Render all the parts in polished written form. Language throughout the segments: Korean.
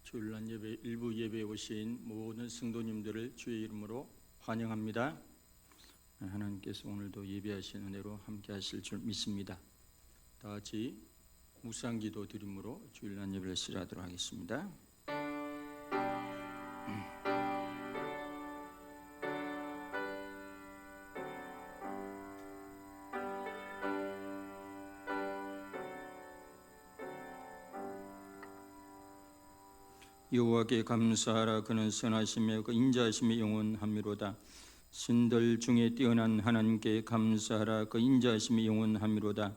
주일날 예배 일부 예배에 오신 모든 성도님들을 주의 이름으로 환영합니다. 하나님께서 오늘도 예배하신 은혜로 함께 하실 줄 믿습니다. 다 같이 묵상기도 드림으로 주일날 예배를 시작하도록 하겠습니다. 여호와께 감사하라. 그는 선하시며 그 인자하심이 영원하미로다. 신들 중에 뛰어난 하나님께 감사하라. 그 인자하심이 영원하미로다.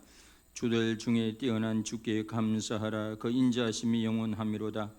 주들 중에 뛰어난 주께 감사하라. 그 인자하심이 영원하미로다.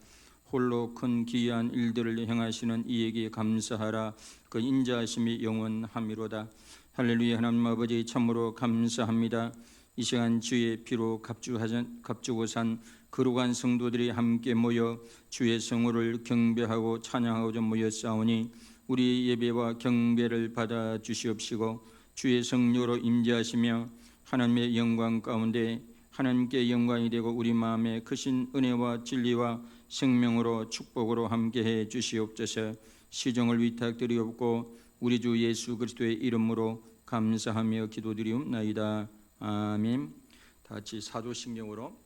홀로 큰 기이한 일들을 행하시는 이에게 감사하라. 그 인자하심이 영원하미로다. 할렐루야. 하나님 아버지 참으로 감사합니다. 이 시간 주의 피로 값주고 산 거룩한 성도들이 함께 모여 주의 성호를 경배하고 찬양하고자 모였사오니 우리 예배와 경배를 받아 주시옵시고 주의 성령으로 임재하시며 하나님의 영광 가운데 하나님께 영광이 되고 우리 마음에 크신 은혜와 진리와 생명으로 축복으로 함께해 주시옵소서. 시종을 위탁드리옵고 우리 주 예수 그리스도의 이름으로 감사하며 기도드리옵나이다. 아멘. 다 같이 사도신경으로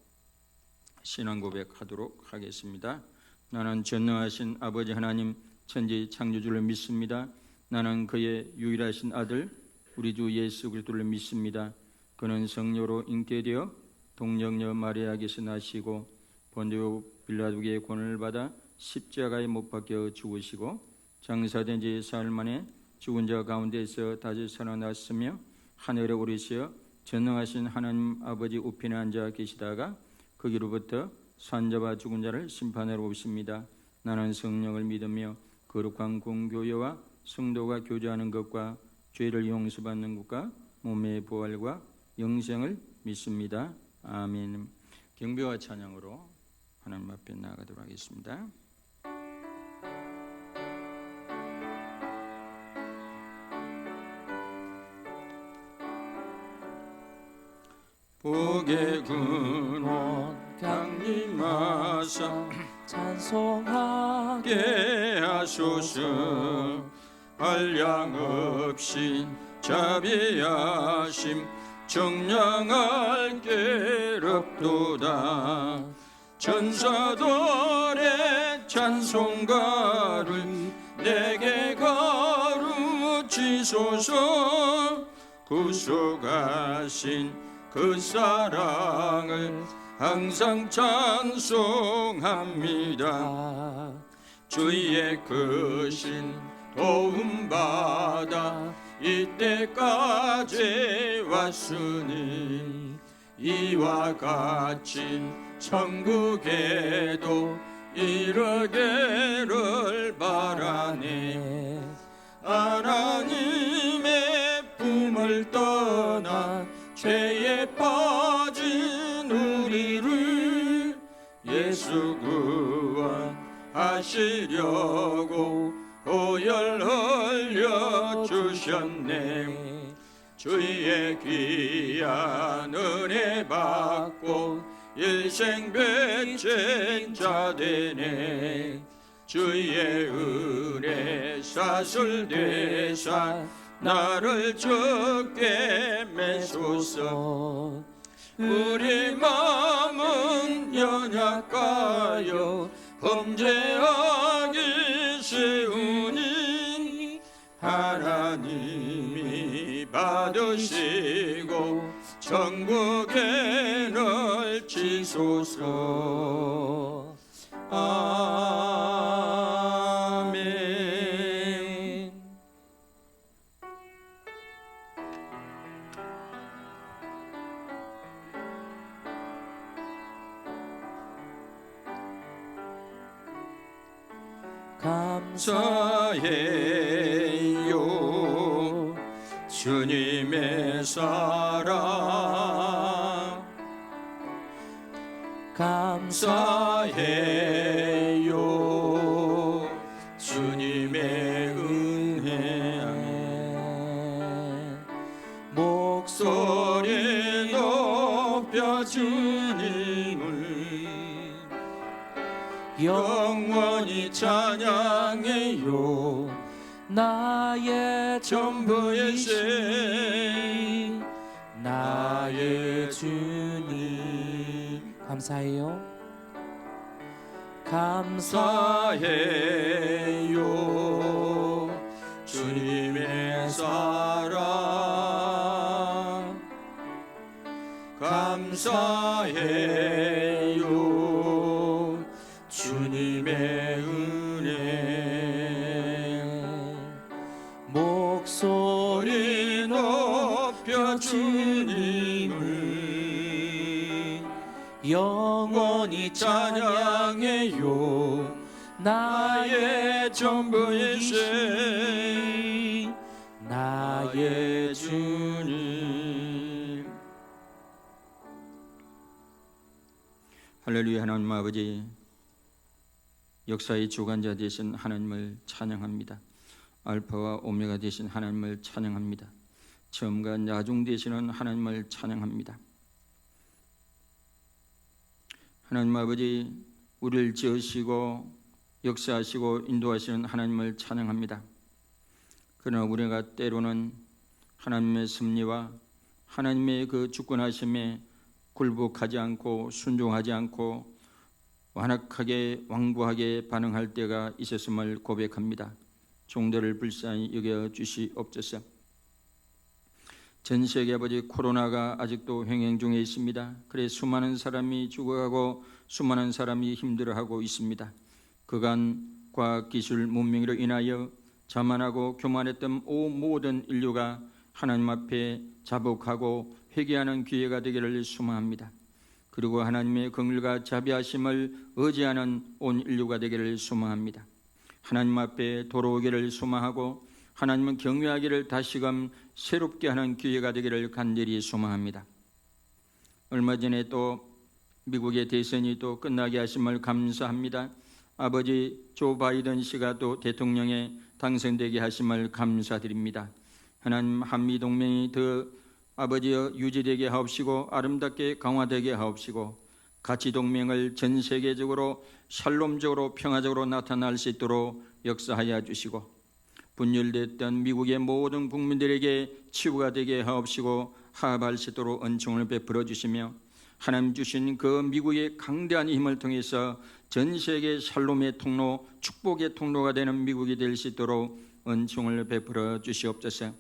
신앙 고백하도록 하겠습니다. 나는 전능하신 아버지 하나님 천지 창조주를 믿습니다. 나는 그의 유일하신 아들 우리 주 예수 그리스도를 믿습니다. 그는 성령으로 잉태되어 동정녀 마리아에게서 나시고 본디오 빌라도의 권한을 받아 십자가에 못 박혀 죽으시고 장사된 지 사흘 만에 죽은 자 가운데서 다시 살아났으며 하늘에 오르시어 전능하신 하나님 아버지 우편에 앉아 계시다가 거기로부터 산자와 죽은 자를 심판하러 오십니다. 나는 성령을 믿으며 거룩한 공교회와 성도가 교제하는 것과 죄를 용서받는 것과 몸의 부활과 영생을 믿습니다. 아멘. 경배와 찬양으로 하나님 앞에 나아가도록 하겠습니다. 복의 근원 강림하사 찬송하게 하소서. 한량 없이 자비하심 정량할 괴롭도다. 천사들의 찬송가를 내게 가르치소서. 구속하신 그 사랑을 항상 찬송합니다. 주의 크신 도움받아 이때까지 왔으니 이와 같이 천국에도 이르기를 바라네. 하나님의 품을 떠나 죄에 빠진 우리를 예수 구원하시려고 보혈 흘려 주셨네. 주의 귀한 은혜 받고 일생 빚진 자 되네. 주의 은혜 사슬되사 나를 주께 매소서. 우리 마음은 연약하여 범죄하기 쉬우니 하나님이 받으시고 천국에 넣으시소서. 아멘. 감사해요 주님의 사랑. 감사해요 주님의 은혜. 목소리 높여 주님을 영원히 찬양해요. 나의 전부이신 나의 주님. 감사해요. 감사해요. 주님의 사랑 감사해요. 주님의 은혜 목소리 높여 주님을 영원히 찬양해요. 나의 전부이신 나의 주님. 할렐루야. 하나님 아버지, 역사의 주관자 되신 하나님을 찬양합니다. 알파와 오메가 되신 하나님을 찬양합니다. 처음과 나중 되시는 하나님을 찬양합니다. 하나님 아버지, 우리를 지으시고 역사하시고 인도하시는 하나님을 찬양합니다. 그러나 우리가 때로는 하나님의 섭리와 하나님의 그 주권하심에 굴복하지 않고 순종하지 않고 완악하게 완고하게 반응할 때가 있었음을 고백합니다. 종들을 불쌍히 여겨 주시옵소서. 전 세계 아버지, 코로나가 아직도 행행 중에 있습니다. 그래 수많은 사람이 죽어가고 수많은 사람이 힘들어하고 있습니다. 그간 과학기술 문명으로 인하여 자만하고 교만했던 모든 인류가 하나님 앞에 자복하고 회개하는 기회가 되기를 소망합니다. 그리고 하나님의 긍휼과 자비하심을 의지하는 온 인류가 되기를 소망합니다. 하나님 앞에 돌아오기를 소망하고 하나님은 경외하기를 다시금 새롭게 하는 기회가 되기를 간절히 소망합니다. 얼마 전에 또 미국의 대선이 또 끝나게 하심을 감사합니다. 아버지 조 바이든 씨가 또 대통령에 당선되게 하심을 감사드립니다. 하나님, 한미동맹이 더 아버지여 유지되게 하옵시고 아름답게 강화되게 하옵시고 가치동맹을 전 세계적으로 샬롬적으로 평화적으로 나타날 수 있도록 역사하여 주시고 분열됐던 미국의 모든 국민들에게 치유가 되게 하옵시고 화합할 수 있도록 은총을 베풀어 주시며 하나님 주신 그 미국의 강대한 힘을 통해서 전 세계 샬롬의 통로, 축복의 통로가 되는 미국이 될 수 있도록 은총을 베풀어 주시옵소서.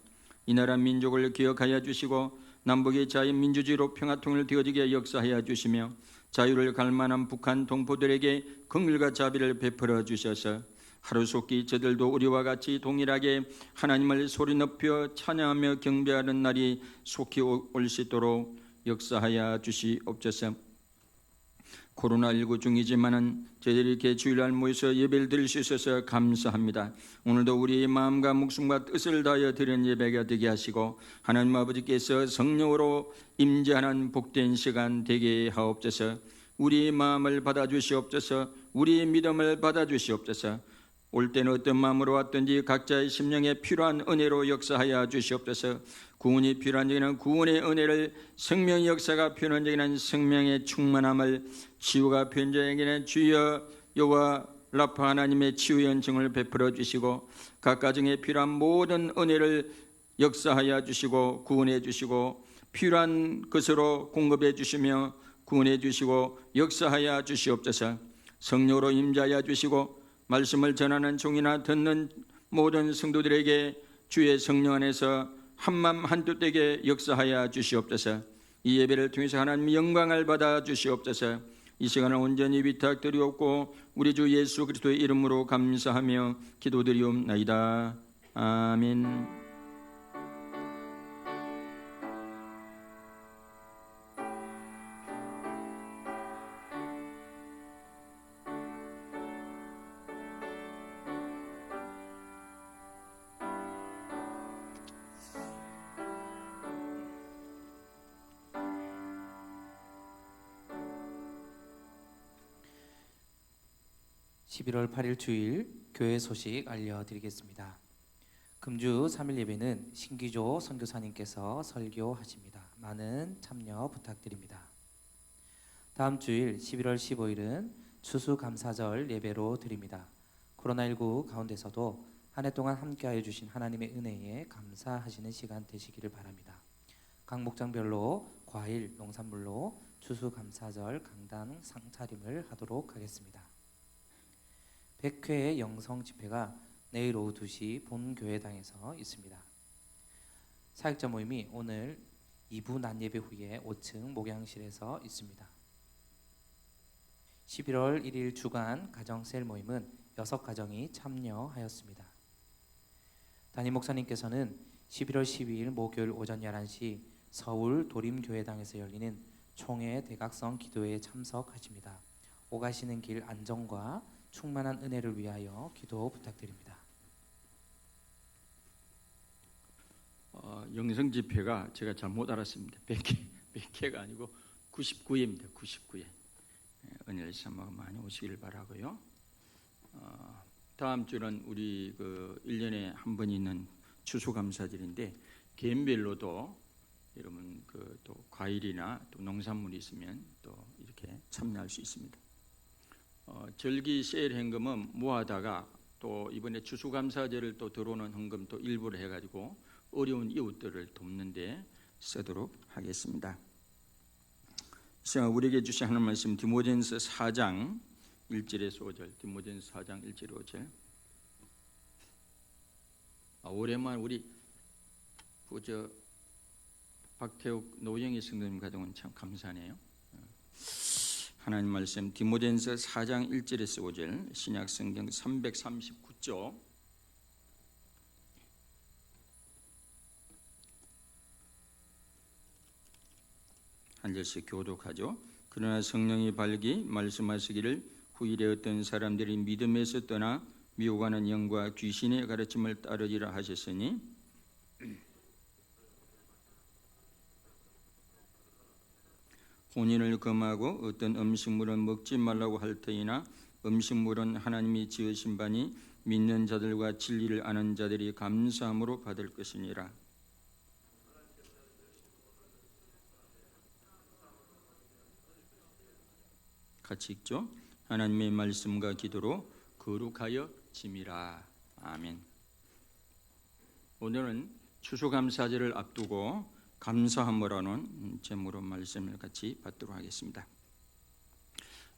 이 나라 민족을 기억하여 주시고 남북의 자유민주주의로 평화통일 되어지게 역사하여 주시며 자유를 갈망한 북한 동포들에게 긍휼과 자비를 베풀어 주셔서 하루속히 저들도 우리와 같이 동일하게 하나님을 소리 높여 찬양하며 경배하는 날이 속히 올 수 있도록 역사하여 주시옵소서. 코로나19 중이지만은 저희들이 이렇게 주일날 모여서 예배를 드릴 수 있어서 감사합니다. 오늘도 우리의 마음과 목숨과 뜻을 다하여 드리는 예배가 되게 하시고 하나님 아버지께서 성령으로 임재하는 복된 시간 되게 하옵소서. 우리의 마음을 받아주시옵소서. 우리의 믿음을 받아주시옵소서. 올 때는 어떤 마음으로 왔든지 각자의 심령에 필요한 은혜로 역사하여 주시옵소서. 구원이 필요한 적에는 구원의 은혜를, 생명의 역사가 필요한 적에는 생명의 충만함을, 치유가 필요한 적에는 주여 여호와 라파 하나님의 치유의 은총을 베풀어 주시고 각 가정에 필요한 모든 은혜를 역사하여 주시고 구원해 주시고 필요한 것으로 공급해 주시며 구원해 주시고 역사하여 주시옵소서. 성령으로 임재하여 주시고 말씀을 전하는 종이나 듣는 모든 성도들에게 주의 성령 안에서 한마음 한뜻 되게 역사하여 주시옵소서. 이 예배를 통해서 하나님 영광을 받아 주시옵소서. 이 시간을 온전히 위탁드리옵고 우리 주 예수 그리스도의 이름으로 감사하며 기도드리옵나이다. 아멘. 11월 8일 주일 교회 소식 알려드리겠습니다. 금주 3일 예배는 신기조 선교사님께서 설교하십니다. 많은 참여 부탁드립니다. 다음 주일 11월 15일은 추수감사절 예배로 드립니다. 코로나19 가운데서도 한 해 동안 함께하여 주신 하나님의 은혜에 감사하시는 시간 되시기를 바랍니다. 각 목장별로 과일, 농산물로 추수감사절 강단 상차림을 하도록 하겠습니다. 100회 영성 집회가 내일 오후 2시 본교회당에서 있습니다. 사역자 모임이 오늘 2부 낮예배 후에 5층 목양실에서 있습니다. 11월 1일 주간 가정셀 모임은 6가정이 참여하였습니다. 담임 목사님께서는 11월 12일 목요일 오전 11시 서울 도림교회당에서 열리는 총회 대각성 기도회에 참석하십니다. 오가시는 길 안전과 충만한 은혜를 위하여 기도 부탁드립니다. 영성 집회가 제가 잘못 알았습니다. 100회가 아니고 99회입니다. 99회. 은혜를 삼아 많이 오시길 바라고요. 다음 주는 우리 1년에 한 번 있는 추수감사절인데 개인별로도 여러분 또 과일이나 또 농산물이 있으면 또 이렇게 참여할 수 있습니다. 절기 세일 헌금은 모아다가 또 이번에 추수감사절을 또 들어오는 헌금 또 일부를 해가지고 어려운 이웃들을 돕는데 쓰도록 하겠습니다. 우리에게 주신 하나님 말씀 디모데전서 4장 1절에서 5절. 디모데전서 4장 1절 5절. 오랜만 우리 박태욱 노영희 성도님 가정은 참 감사하네요. 하나님 말씀 디모데전서 4장 1절에서 5절 신약성경 339쪽 한 절씩 교독하죠. 그러나 성령이 발기 말씀하시기를 후일에 어떤 사람들이 믿음에서 떠나 미혹하는 영과 귀신의 가르침을 따르리라 하셨으니 혼인을 금하고 어떤 음식물은 먹지 말라고 할 터이나 음식물은 하나님이 지으신 바니 믿는 자들과 진리를 아는 자들이 감사함으로 받을 것이니라. 같이 읽죠. 하나님의 말씀과 기도로 거룩하여 짐이라. 아멘. 오늘은 추수감사절을 앞두고 감사함으로는 제목으로 말씀을 같이 받도록 하겠습니다.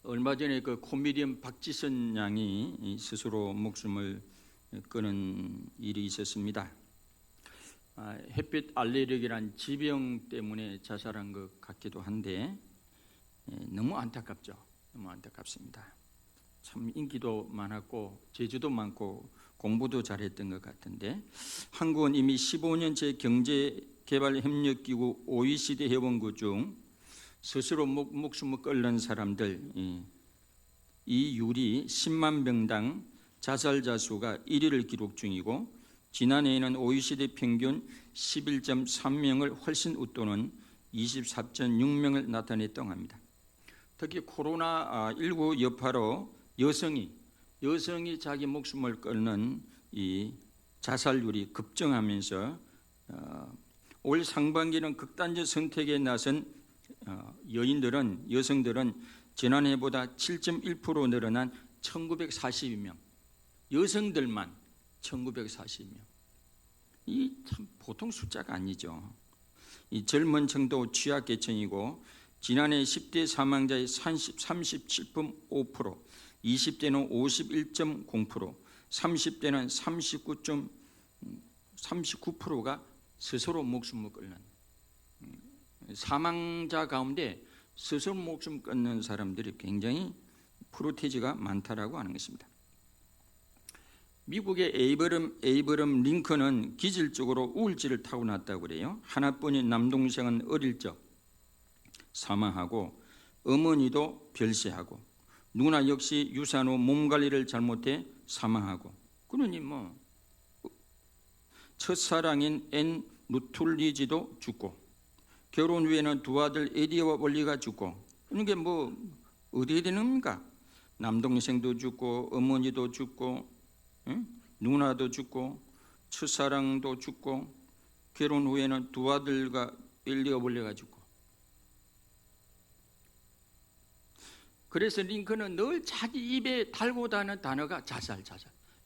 얼마 전에 코미디언 박지선 양이 스스로 목숨을 끊은 일이 있었습니다. 햇빛 알레르기란 지병 때문에 자살한 것 같기도 한데 너무 안타깝죠. 너무 안타깝습니다. 참 인기도 많았고 재주도 많고 공부도 잘했던 것 같은데 한국은 이미 15년째 경제개발협력기구 OECD 회원국 중 스스로 목숨을 끊는 사람들 이 율이 10만 명당 자살자 수가 1위를 기록 중이고 지난해에는 OECD 평균 11.3명을 훨씬 웃도는 24.6명을 나타냈다고 합니다. 특히 코로나19 여파로 여성이 자기 목숨을 끊는 이 자살률이 급증하면서 올 상반기는 극단적 선택에 나선 여성들은 지난해보다 7.1% 늘어난 1942명, 여성들만 1942명. 이 참 보통 숫자가 아니죠. 이 젊은 층도 취약계층이고 지난해 10대 사망자의 37.5%, 20대는 51.0%, 30대는 39%가 스스로 목숨을 끊는 사망자 가운데 스스로 목숨 끊는 사람들이 굉장히 프로테이지가 많다라고 하는 것입니다. 미국의 에이브럼 링컨은 기질적으로 우울증을 타고났다고 그래요. 하나뿐인 남동생은 어릴 적 사망하고 어머니도 별세하고 누나 역시 유산 후 몸 관리를 잘못해 사망하고 그러니 첫사랑인 앤 루툴리지도 죽고 결혼 후에는 두 아들 에디와 월리가 죽고 이게 어디에 되는 겁니까? 남동생도 죽고 어머니도 죽고 누나도 죽고 첫사랑도 죽고 결혼 후에는 두 아들과 엘리와 월리가 죽고 그래서 링컨은 늘 자기 입에 달고 다니는 단어가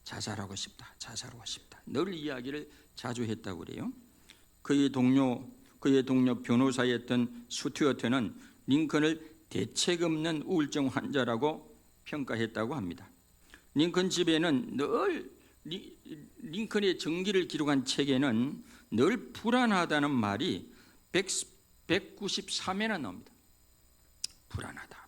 자살하고 싶다, 자살하고 싶다. 늘 이야기를 자주 했다고 그래요. 그의 동료 변호사였던 스튜어트는 링컨을 대책 없는 우울증 환자라고 평가했다고 합니다. 링컨 집에는 늘 링컨의 전기를 기록한 책에는 늘 불안하다는 말이 193회나 나옵니다. 불안하다.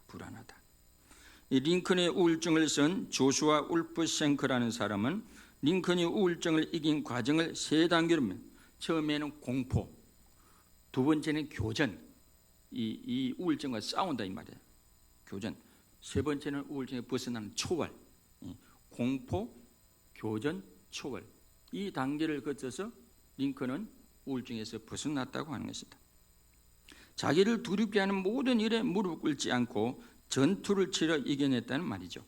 이 링컨의 우울증을 쓴 조슈아 울프 쉔크라는 사람은 링컨이 우울증을 이긴 과정을 세 단계로 처음에는 공포, 두 번째는 교전, 이 우울증과 싸운다 이 말이에요. 교전. 세 번째는 우울증에 벗어나는 초월. 공포, 교전, 초월. 이 단계를 거쳐서 링컨은 우울증에서 벗어났다고 하는 것이다. 자기를 두렵게 하는 모든 일에 무릎 꿇지 않고 전투를 치러 이겨냈다는 말이죠.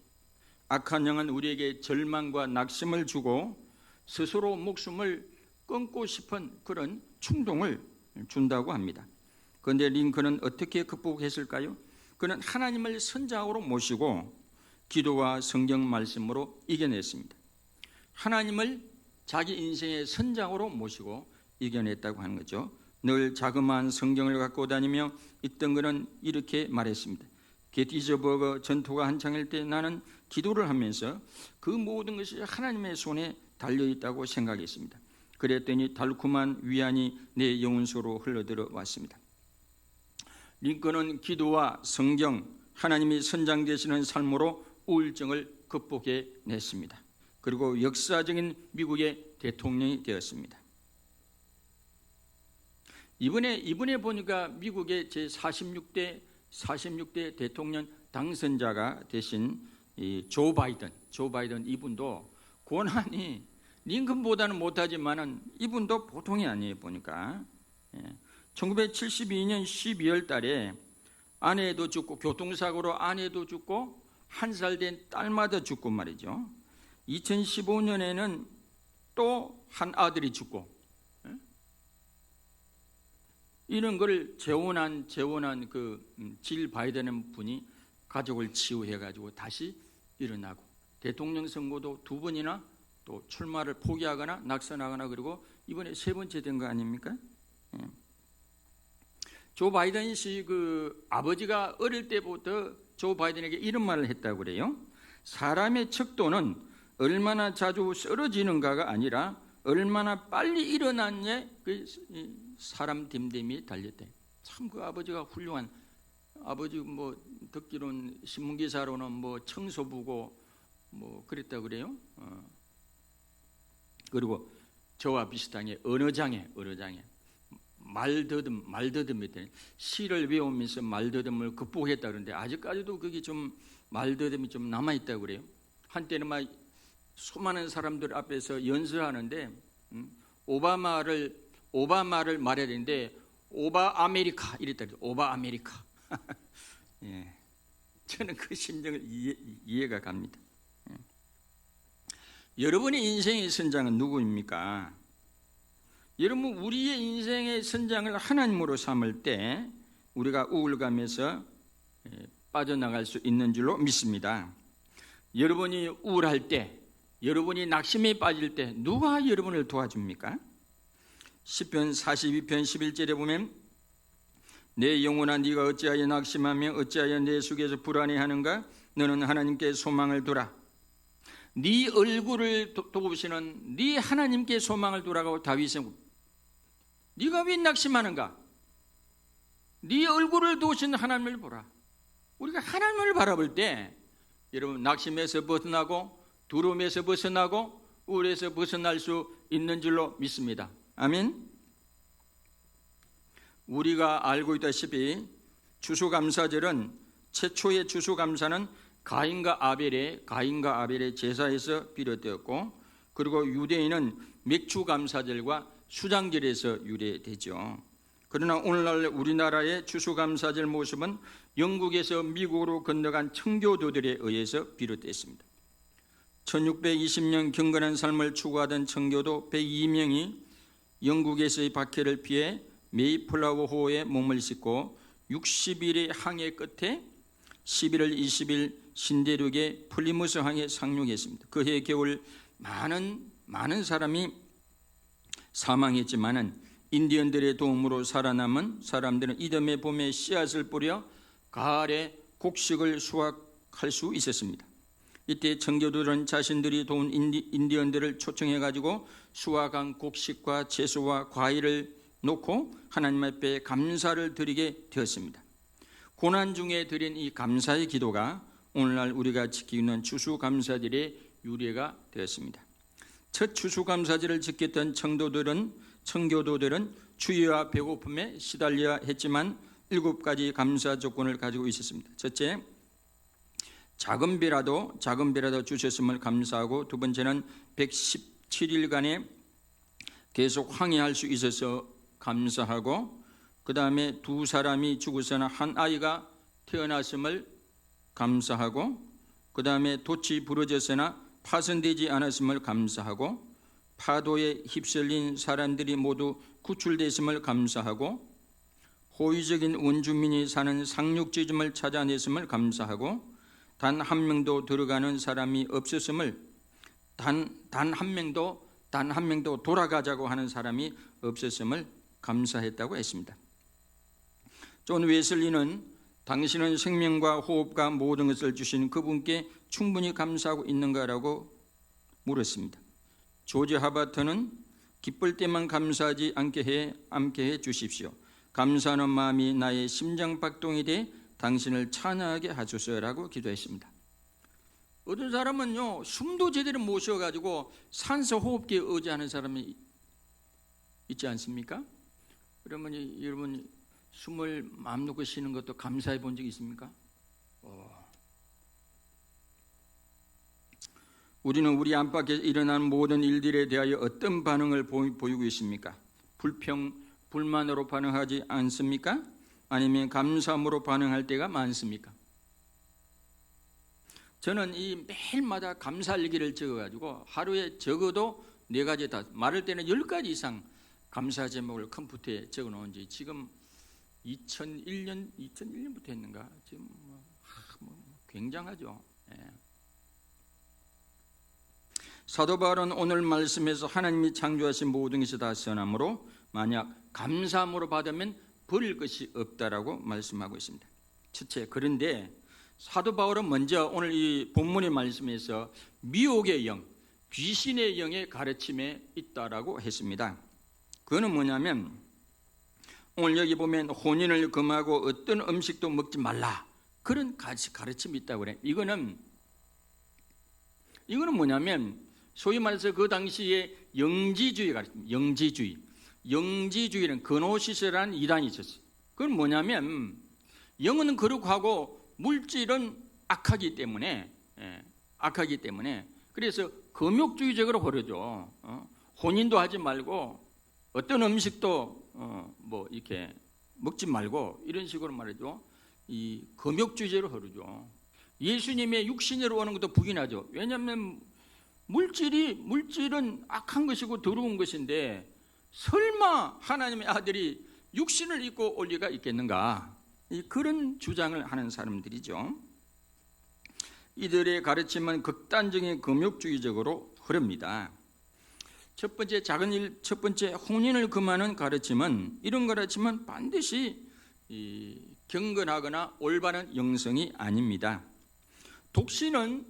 악한 영은 우리에게 절망과 낙심을 주고 스스로 목숨을 끊고 싶은 그런 충동을 준다고 합니다. 그런데 링컨은 어떻게 극복했을까요? 그는 하나님을 선장으로 모시고 기도와 성경 말씀으로 이겨냈습니다. 하나님을 자기 인생의 선장으로 모시고 이겨냈다고 하는 거죠. 늘 자그마한 성경을 갖고 다니며 있던 그는 이렇게 말했습니다. 게티즈버그 전투가 한창일 때 나는 기도를 하면서 그 모든 것이 하나님의 손에 달려있다고 생각했습니다. 그랬더니 달콤한 위안이 내 영혼속으로 흘러들어 왔습니다. 링컨은 기도와 성경, 하나님이 선장 되시는 삶으로 우울증을 극복해냈습니다. 그리고 역사적인 미국의 대통령이 되었습니다. 이번에 보니까 미국의 제46대 대통령 당선자가 되신 이 조 바이든 이분도 고난이 링컨보다는 못하지만은 이분도 보통이 아니에요. 보니까 1972년 12월 달에 아내도 죽고 교통사고로 아내도 죽고 1살 된 딸마다 죽고 말이죠. 2015년에는 또 한 아들이 죽고 이런 걸 재혼한 질 바이든 분이 가족을 치유해 가지고 다시 일어나고 대통령 선거도 2번이나 또 출마를 포기하거나 낙선하거나 그리고 이번에 3번째 된 거 아닙니까? 조 바이든 씨 그 아버지가 어릴 때부터 조 바이든에게 이런 말을 했다고 그래요. 사람의 척도는 얼마나 자주 쓰러지는가가 아니라 얼마나 빨리 일어났냐 그 사람 됨됨이 달렸대. 참 그 아버지가 훌륭한 아버지 뭐 듣기로는 신문기사로는 뭐 청소부고 뭐 그랬다 그래요. 그리고 저와 비슷하게 언어장애 말더듬이 때 시를 외우면서 말더듬을 극복했다 그러는데 아직까지도 그게 좀 말더듬이 좀 남아 있다고 그래요. 한때는 막 수많은 사람들 앞에서 연설하는데 오바마를 말해야 되는데 오바 아메리카 이랬다 그래요. 오바 아메리카. 예. 저는 그 심정을 이해가 갑니다. 예. 여러분의 인생의 선장은 누구입니까? 여러분 우리의 인생의 선장을 하나님으로 삼을 때 우리가 우울감에서 빠져나갈 수 있는 줄로 믿습니다. 여러분이 우울할 때, 여러분이 낙심에 빠질 때 누가 여러분을 도와줍니까? 시편 42편 11절에 보면 내 영혼아 네가 어찌하여 낙심하며 어찌하여 내 속에서 불안해하는가? 너는 하나님께 소망을 두라. 네 얼굴을 도우시는 네 하나님께 소망을 두라고 다윗은 네가 왜 낙심하는가? 네 얼굴을 도우시는 하나님을 보라. 우리가 하나님을 바라볼 때 여러분 낙심에서 벗어나고 두려움에서 벗어나고 우울에서 벗어날 수 있는 줄로 믿습니다. 아멘. 우리가 알고 있다시피 추수감사절은 최초의 추수감사는 가인과 아벨의 제사에서 비롯되었고 그리고 유대인은 맥주감사절과 수장절에서 유래되죠. 그러나 오늘날 우리나라의 추수감사절 모습은 영국에서 미국으로 건너간 청교도들에 의해서 비롯됐습니다. 1620년 경건한 삶을 추구하던 청교도 102명이 영국에서의 박해를 피해 메이플라워 호에 몸을 싣고 60일의 항해 끝에 11월 20일 신대륙의 플리무스 항에 상륙했습니다. 그해 겨울 많은 사람이 사망했지만은 인디언들의 도움으로 살아남은 사람들은 이듬해 봄에 씨앗을 뿌려 가을에 곡식을 수확할 수 있었습니다. 이때 청교도들은 자신들이 도운 인디언들을 초청해 가지고 수확한 곡식과 채소와 과일을 놓고 하나님 앞에 감사를 드리게 되었습니다. 고난 중에 드린 이 감사의 기도가 오늘날 우리가 지키고 있는 추수감사절의 유래가 되었습니다. 첫 추수감사절을 지켰던 청교도들은 추위와 배고픔에 시달려야 했지만 7가지 감사 조건을 가지고 있었습니다. 첫째, 작은 배라도 주셨음을 감사하고, 두 번째는 117일간에 계속 항해할 수 있어서 감사하고, 그 다음에 2사람이 죽으서나 한 아이가 태어났음을 감사하고, 그 다음에 돛이 부러졌으나 파손되지 않았음을 감사하고, 파도에 휩쓸린 사람들이 모두 구출됐음을 감사하고, 호의적인 원주민이 사는 상륙지점을 찾아냈음을 감사하고, 단 한 명도 들어가는 사람이 없었음을, 단 한 명도 돌아가자고 하는 사람이 없었음을 감사했다고 했습니다. 존 웨슬리는 당신은 생명과 호흡과 모든 것을 주신 그분께 충분히 감사하고 있는가라고 물었습니다. 조지 하바트는 기쁠 때만 감사하지 않게 해 주십시오. 감사하는 마음이 나의 심장박동이 돼 당신을 찬양하게 하소서라고 기도했습니다. 어떤 사람은요, 숨도 제대로 못 쉬어가지고 산소 호흡기에 의지하는 사람이 있지 않습니까? 그러면 여러분 숨을 마음 놓고 쉬는 것도 감사해 본 적 있습니까? 우리는 우리 안팎에 일어난 모든 일들에 대하여 어떤 반응을 보이고 있습니까? 불만으로 반응하지 않습니까? 아니면 감사함으로 반응할 때가 많습니까? 저는 이 매일마다 감사 일기를 적어가지고 하루에 적어도 4가지 다, 말할 때는 10가지 이상 감사 제목을 컴퓨터에 적어놓은 지 지금 2001년부터 했는가? 지금 굉장하죠. 예. 사도 바울은 오늘 말씀에서 하나님이 창조하신 모든 것이 다 선함으로 만약 감사함으로 받으면 버릴 것이 없다라고 말씀하고 있습니다. 첫째, 그런데 사도 바울은 먼저 오늘 이 본문의 말씀에서 미혹의 영, 귀신의 영의 가르침에 있다라고 했습니다. 그거는 뭐냐면 오늘 여기 보면 혼인을 금하고 어떤 음식도 먹지 말라, 그런 가르침이 있다고 그래요. 이거는 뭐냐면 소위 말해서 그 당시에 영지주의 가르침, 영지주의는 그노시스라는 이단이 있었어요. 그건 뭐냐면 영은 거룩하고 물질은 악하기 때문에 그래서 금욕주의적으로 흐르죠. 혼인도 하지 말고 어떤 음식도 이렇게 먹지 말고 이런 식으로 말이죠. 이 금욕주의로 흐르죠. 예수님의 육신으로 오는 것도 부인하죠. 왜냐하면 물질은 악한 것이고 더러운 것인데 설마 하나님의 아들이 육신을 입고 올 리가 있겠는가? 그런 주장을 하는 사람들이죠. 이들의 가르침은 극단적인 금욕주의적으로 흐릅니다. 첫 번째 혼인을 금하는 가르침은, 이런 가르침은 반드시 경건하거나 올바른 영성이 아닙니다. 독신은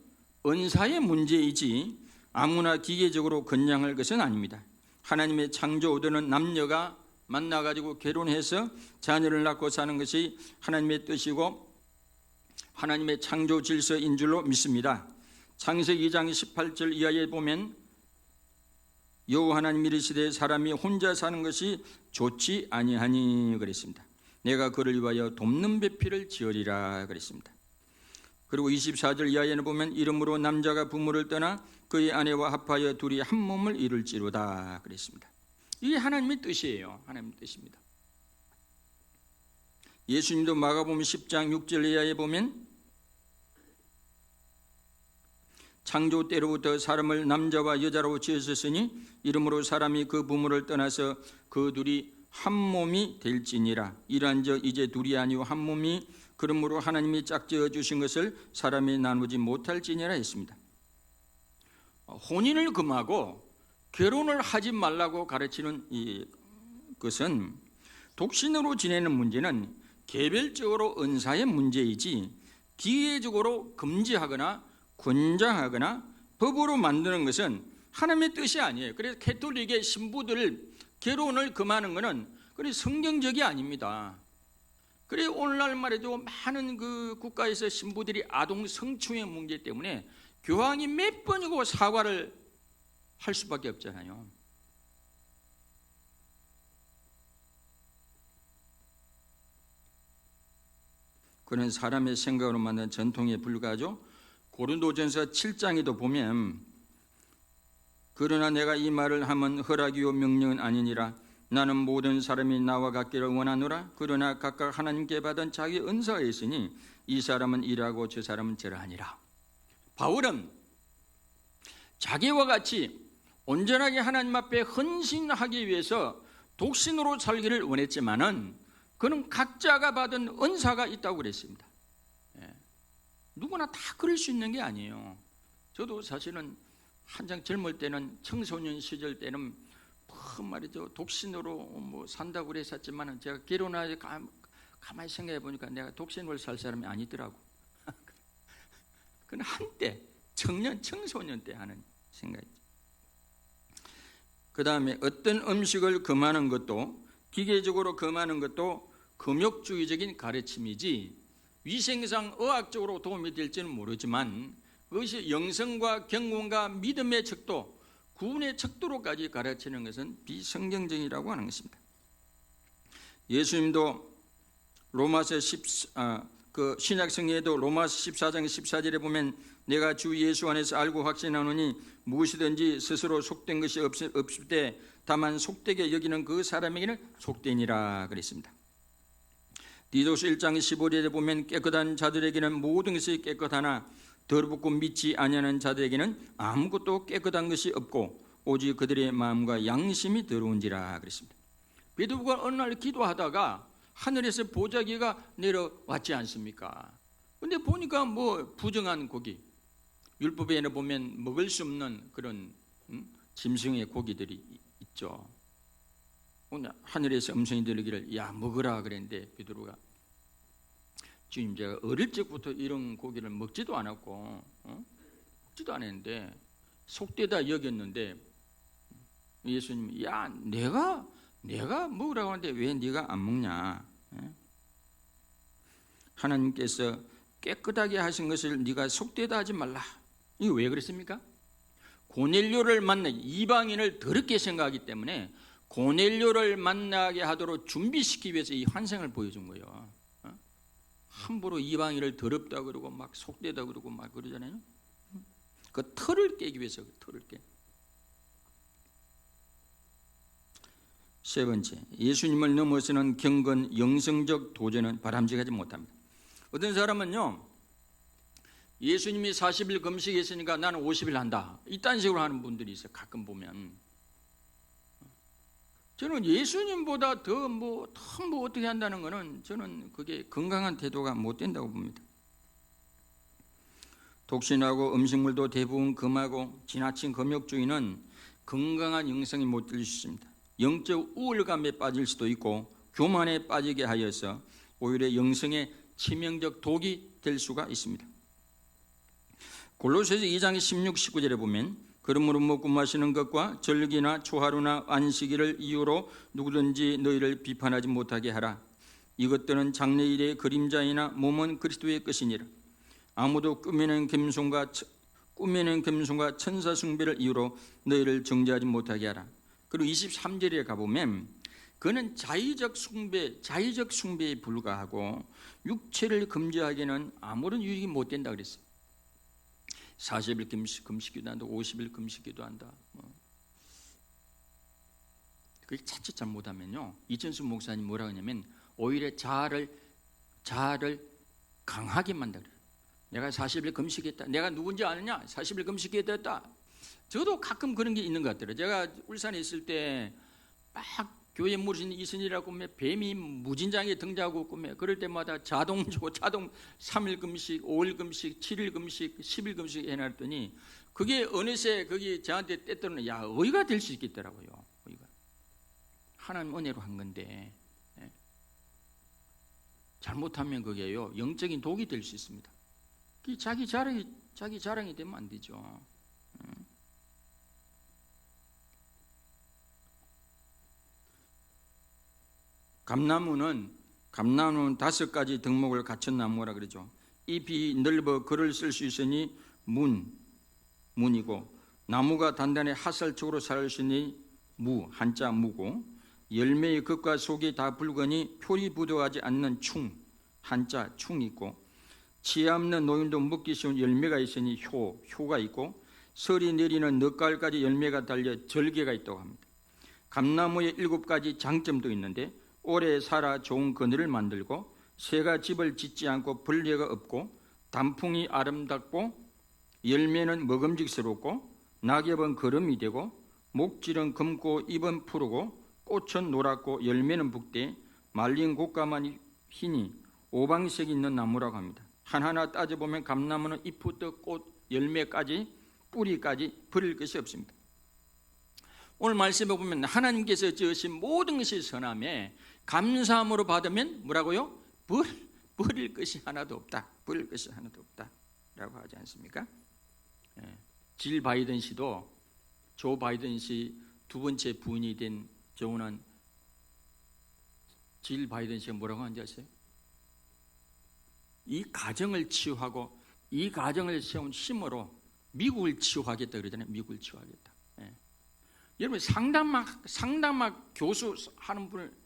은사의 문제이지 아무나 기계적으로 건장할 것은 아닙니다. 하나님의 창조오더는 남녀가 만나가지고 결혼해서 자녀를 낳고 사는 것이 하나님의 뜻이고 하나님의 창조 질서인 줄로 믿습니다. 창세기 2장 18절 이하에 보면 여호와 하나님이 이르시되 사람이 혼자 사는 것이 좋지 아니하니 그랬습니다. 내가 그를 위하여 돕는 배필을 지으리라 그랬습니다. 그리고 24절 이하에는 보면 이러므로 남자가 부모를 떠나 그의 아내와 합하여 둘이 한 몸을 이룰지로다 그랬습니다. 이게 하나님의 뜻이에요. 하나님의 뜻입니다. 예수님도 마가복음 10장 6절 이하에 보면 창조 때로부터 사람을 남자와 여자로 지으셨으니 이러므로 사람이 그 부모를 떠나서 그 둘이 한 몸이 될지니라. 이러한즉 이제 둘이 아니요 한 몸이 그러므로 하나님이 짝지어 주신 것을 사람이 나누지 못할지니라 했습니다. 혼인을 금하고 결혼을 하지 말라고 가르치는 것은 독신으로 지내는 문제는 개별적으로 은사의 문제이지 기계적으로 금지하거나 권장하거나 법으로 만드는 것은 하나님의 뜻이 아니에요. 그래서 캐톨릭의 신부들 결혼을 금하는 것은 그래 성경적이 아닙니다. 그래 오늘날 말해도 많은 그 국가에서 신부들이 아동 성추행 문제 때문에 교황이 몇 번이고 사과를 할 수밖에 없잖아요. 그는 사람의 생각으로 만든 전통에 불과하죠. 고린도전서 7장에도 보면 그러나 내가 이 말을 하면 허락이요 명령은 아니니라. 나는 모든 사람이 나와 같기를 원하노라. 그러나 각각 하나님께 받은 자기 은사가 있으니 이 사람은 이러하고 저 사람은 저러하니라. 바울은 자기와 같이 온전하게 하나님 앞에 헌신하기 위해서 독신으로 살기를 원했지만은 그는 각자가 받은 은사가 있다고 그랬습니다. 누구나 다 그럴 수 있는 게 아니에요. 저도 사실은 한창 젊을 때는 청소년 시절 때는 말이죠 독신으로 산다고 그랬었지만 제가 결혼하지 가만히 생각해 보니까 내가 독신으로 살 사람이 아니더라고. 그건 한때 청소년 때 하는 생각이죠. 그 다음에 어떤 음식을 금하는 것도 기계적으로 금하는 것도 금욕주의적인 가르침이지 위생상 의학적으로 도움이 될지는 모르지만 그것이 영성과 경건과 믿음의 척도, 구원의 척도로까지 가르치는 것은 비성경적이라고 하는 것입니다. 예수님도 로마서 신약성경에도 로마서 14장 14절에 보면 내가 주 예수 안에서 알고 확신하노니 무엇이든지 스스로 속된 것이 없을 때 다만 속되게 여기는 그 사람에게는 속되니라 그랬습니다. 디도서 1장 15절에 보면 깨끗한 자들에게는 모든 것이 깨끗하나 더럽고 믿지 아니하는 자들에게는 아무것도 깨끗한 것이 없고 오직 그들의 마음과 양심이 더러운지라 그랬습니다. 베드로가 어느 날 기도하다가 하늘에서 보자기가 내려왔지 않습니까? 근데 보니까 부정한 고기, 율법에는 보면 먹을 수 없는 그런 짐승의 고기들이 있죠. 오늘 하늘에서 음성이 들리기를 야 먹으라 그랬는데 베드로가 주님 제가 어릴 적부터 이런 고기를 먹지도 않았고 먹지도 않았는데 속되다 여겼는데 예수님이 야 내가 먹으라고 하는데 왜 네가 안 먹냐? 하나님께서 깨끗하게 하신 것을 네가 속되다 하지 말라. 이거 왜 그랬습니까? 고넬료를 만나 이방인을 더럽게 생각하기 때문에 고넬료를 만나게 하도록 준비시키기 위해서 이 환상을 보여준 거예요. 함부로 이방인을 더럽다 그러고 막 속되다 그러고 막 그러잖아요. 그 틀을 깨기 위해서 틀을 깨. 세 번째, 예수님을 넘어서는 경건 영성적 도전은 바람직하지 못합니다. 어떤 사람은요, 예수님이 40일 금식했으니까 나는 50일 한다. 이딴 식으로 하는 분들이 있어요. 가끔 보면. 저는 예수님보다 더 어떻게 한다는 거는 저는 그게 건강한 태도가 못 된다고 봅니다. 독신하고 음식물도 대부분 금하고 지나친 금욕주의는 건강한 영성이 못 될 수 있습니다. 영적 우울감에 빠질 수도 있고 교만에 빠지게 하여서 오히려 영성의 치명적 독이 될 수가 있습니다. 골로새서 2장 16, 19절에 보면 그러므로 먹고 마시는 것과 절기나 초하루나 안식일을 이유로 누구든지 너희를 비판하지 못하게 하라. 이것들은 장래일의 그림자이나 몸은 그리스도의 것이니라. 아무도 꾸미는 겸손과 천사 숭배를 이유로 너희를 정죄하지 못하게 하라. 그리고 23절에 가보면 그는 자의적 숭배에 불과하고 육체를 금지하기에는 아무런 유익이 못 된다 그랬어요. 40일 금식기도 한다, 50일 금식기도 한다. 그걸 자칫 잘못하면요, 이천수 목사님 뭐라고 하냐면 오히려 자아를 강하게 만든다 그래요. 내가 40일 금식했다. 내가 누군지 아느냐? 40일 금식했다. 저도 가끔 그런 게 있는 것 같더라고요. 제가 울산에 있을 때 막 교회 무신 이순이라고 꿈에 뱀이 무진장에 등장하고 꿈에 그럴 때마다 자동 3일 금식, 5일 금식, 7일 금식, 10일 금식 해놨더니 그게 어느새 그게 저한테 때때로는 야 의가 될 수 있겠더라고요. 의가. 하나님 은혜로 한 건데 잘못하면 그게요 영적인 독이 될 수 있습니다. 자기 자랑이 되면 안 되죠. 감나무는 5가지 덕목을 갖춘 나무라 그러죠. 잎이 넓어 글을 쓸 수 있으니 문이고, 나무가 단단히 화살촉으로 자랄 수 있으니 한자 무고, 열매의 겉과 속이 다 붉으니 표리 부도하지 않는 한자 충이고, 지혜 없는 노인도 먹기 쉬운 열매가 있으니 효가 있고, 설이 내리는 늦가을까지 열매가 달려 절개가 있다고 합니다. 감나무의 7가지 장점도 있는데 오래 살아 좋은 그늘을 만들고, 새가 집을 짓지 않고 벌레가 없고, 단풍이 아름답고, 열매는 먹음직스럽고, 낙엽은 거름이 되고, 목질은 검고 잎은 푸르고, 꽃은 노랗고 열매는 붉되, 말린 곶감은 흰이 오방색이 있는 나무라고 합니다. 하나하나 따져보면 감나무는 잎부터 꽃, 열매까지, 뿌리까지 버릴 것이 없습니다. 오늘 말씀에 보면 하나님께서 지으신 모든 것이 선함에 감사함으로 받으면 뭐라고요? 버릴 것이 하나도 없다. 버릴 것이 하나도 없다 라고 하지 않습니까? 조 바이든 씨 두 번째 부인이 된 조은한 질 바이든 씨가 뭐라고 하는지 아세요? 이 가정을 치유하고 이 가정을 세운 힘으로 미국을 치유하겠다 그러잖아요. 미국을 치유하겠다. 여러분 상담학 교수 하는 분을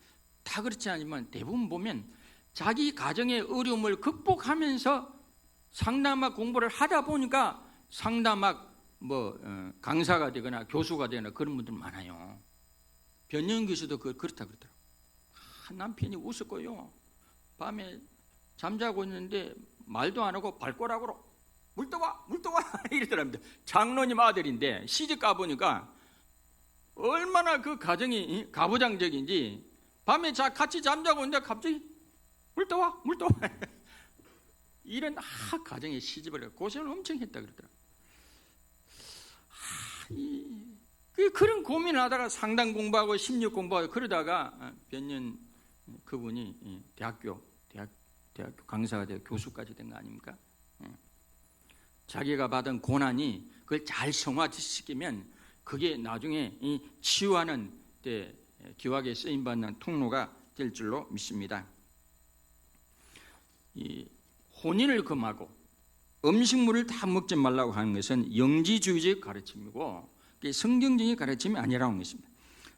다 그렇지 않지만 대부분 보면 자기 가정의 어려움을 극복하면서 상담학 공부를 하다 보니까 상담학 강사가 되거나 교수가 되거나 그런 분들 많아요. 변영 교수도 그렇다 그러더라고요. 남편이 웃었고요. 밤에 잠자고 있는데 말도 안 하고 발꼬락으로 물 떠와 이러더랍니다. 장로님 아들인데 시집 가보니까 얼마나 그 가정이 가부장적인지 밤에 같이 잠자고 있는데 갑자기 물 떠와 이런 가정에 시집을 고생을 엄청 했다 그러더라고요. 그런 고민을 하다가 상담 공부하고 심리 공부하고 그러다가 변년 그분이 대학교 강사가 되고 교수까지 된 거 아닙니까? 자기가 받은 고난이 그걸 잘 성화시키면 그게 나중에 이 치유하는 때 기확에 쓰임받는 통로가 될 줄로 믿습니다. 이 혼인을 금하고 음식물을 다 먹지 말라고 하는 것은 영지주의적 가르침이고 성경적인 가르침이 아니라고 하는 것입니다.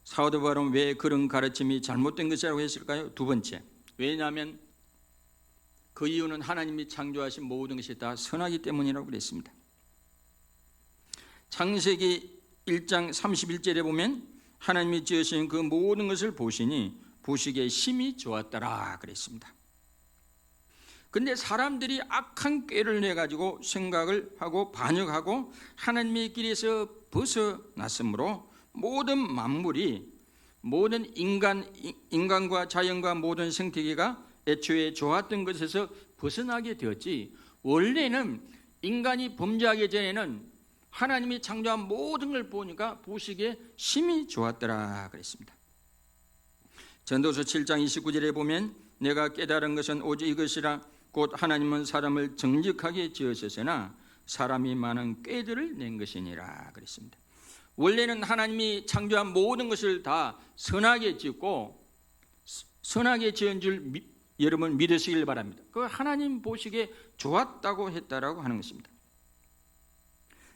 사도 바울은 왜 그런 가르침이 잘못된 것이라고 했을까요? 두 번째, 왜냐하면 그 이유는 하나님이 창조하신 모든 것이 다 선하기 때문이라고 그랬습니다. 창세기 1장 31절에 보면 하나님이 지으신 그 모든 것을 보시니 보시기에 심히 좋았더라 그랬습니다. 근데 사람들이 악한 꾀를 내가지고 생각을 하고 반역하고 하나님의 길에서 벗어났으므로 모든 만물이 모든 인간과 자연과 모든 생태계가 애초에 좋았던 것에서 벗어나게 되었지, 원래는 인간이 범죄하기 전에는 하나님이 창조한 모든 걸 보니까 보시기에 심히 좋았더라 그랬습니다. 전도서 7장 29절에 보면 내가 깨달은 것은 오직 이것이라 곧 하나님은 사람을 정직하게 지으셨으나 사람이 많은 꾀들을 낸 것이니라 그랬습니다. 원래는 하나님이 창조한 모든 것을 다 선하게 지었고 선하게 지은 줄 여러분 믿으시길 바랍니다. 그 하나님 보시기에 좋았다고 했다라고 하는 것입니다.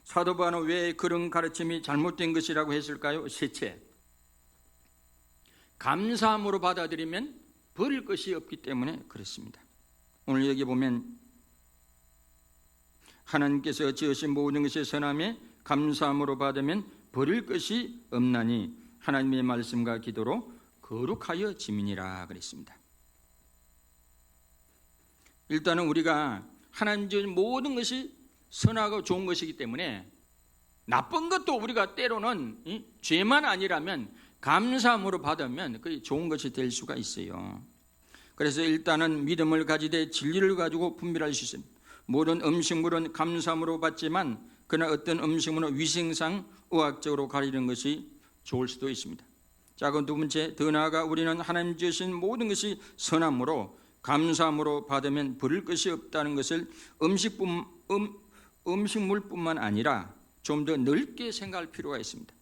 사도 바울은 왜 그런 가르침이 잘못된 것이라고 했을까요? 셋째, 감사함으로 받아들이면 버릴 것이 없기 때문에 그렇습니다. 오늘 여기 보면 하나님께서 지으신 모든 것이 선함에 감사함으로 받으면 버릴 것이 없나니 하나님의 말씀과 기도로 거룩하여 지민이라 그랬습니다. 일단은 우리가 하나님 지은 모든 것이 선하고 좋은 것이기 때문에 나쁜 것도 우리가 때로는 죄만 아니라면 감사함으로 받으면 그게 좋은 것이 될 수가 있어요. 그래서 일단은 믿음을 가지되 진리를 가지고 분별할 수 있습니다. 모든 음식물은 감사함으로 받지만 그러나 어떤 음식물은 위생상 의학적으로 가리는 것이 좋을 수도 있습니다. 자, 그럼 두 번째, 더 나아가 우리는 하나님 주신 모든 것이 선함으로 감사함으로 받으면 버릴 것이 없다는 것을 음식물뿐만 아니라 좀 더 넓게 생각할 필요가 있습니다.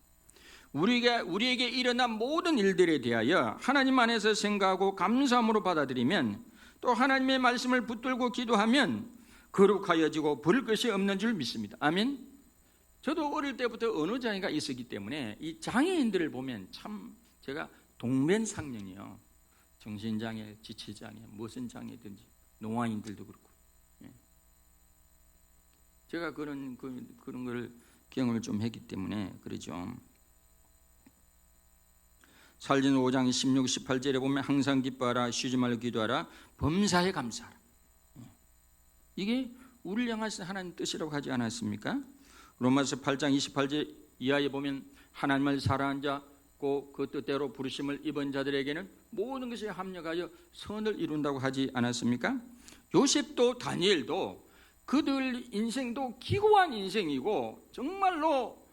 우리에게 일어난 모든 일들에 대하여 하나님 안에서 생각하고 감사함으로 받아들이면 또 하나님의 말씀을 붙들고 기도하면 거룩하여지고 버릴 것이 없는 줄 믿습니다. 아멘. 저도 어릴 때부터 언어장애가 있었기 때문에 이 장애인들을 보면 참 제가 동면상령이에요. 정신장애, 지체장애, 무슨 장애든지 노화인들도 그렇고, 제가 그런 걸 경험을 좀 했기 때문에 그러죠. 살진 5장 16, 18절에 보면 항상 기뻐하라, 쉬지 말고 기도하라, 범사에 감사하라. 이게 우리를 향하신 하나님 뜻이라고 하지 않았습니까? 로마서 8장 28절 이하에 보면 하나님을 사랑한 자, 그 뜻대로 부르심을 입은 자들에게는 모든 것이 합력하여 선을 이룬다고 하지 않았습니까? 요셉도 다니엘도 그들 인생도 기고한 인생이고 정말로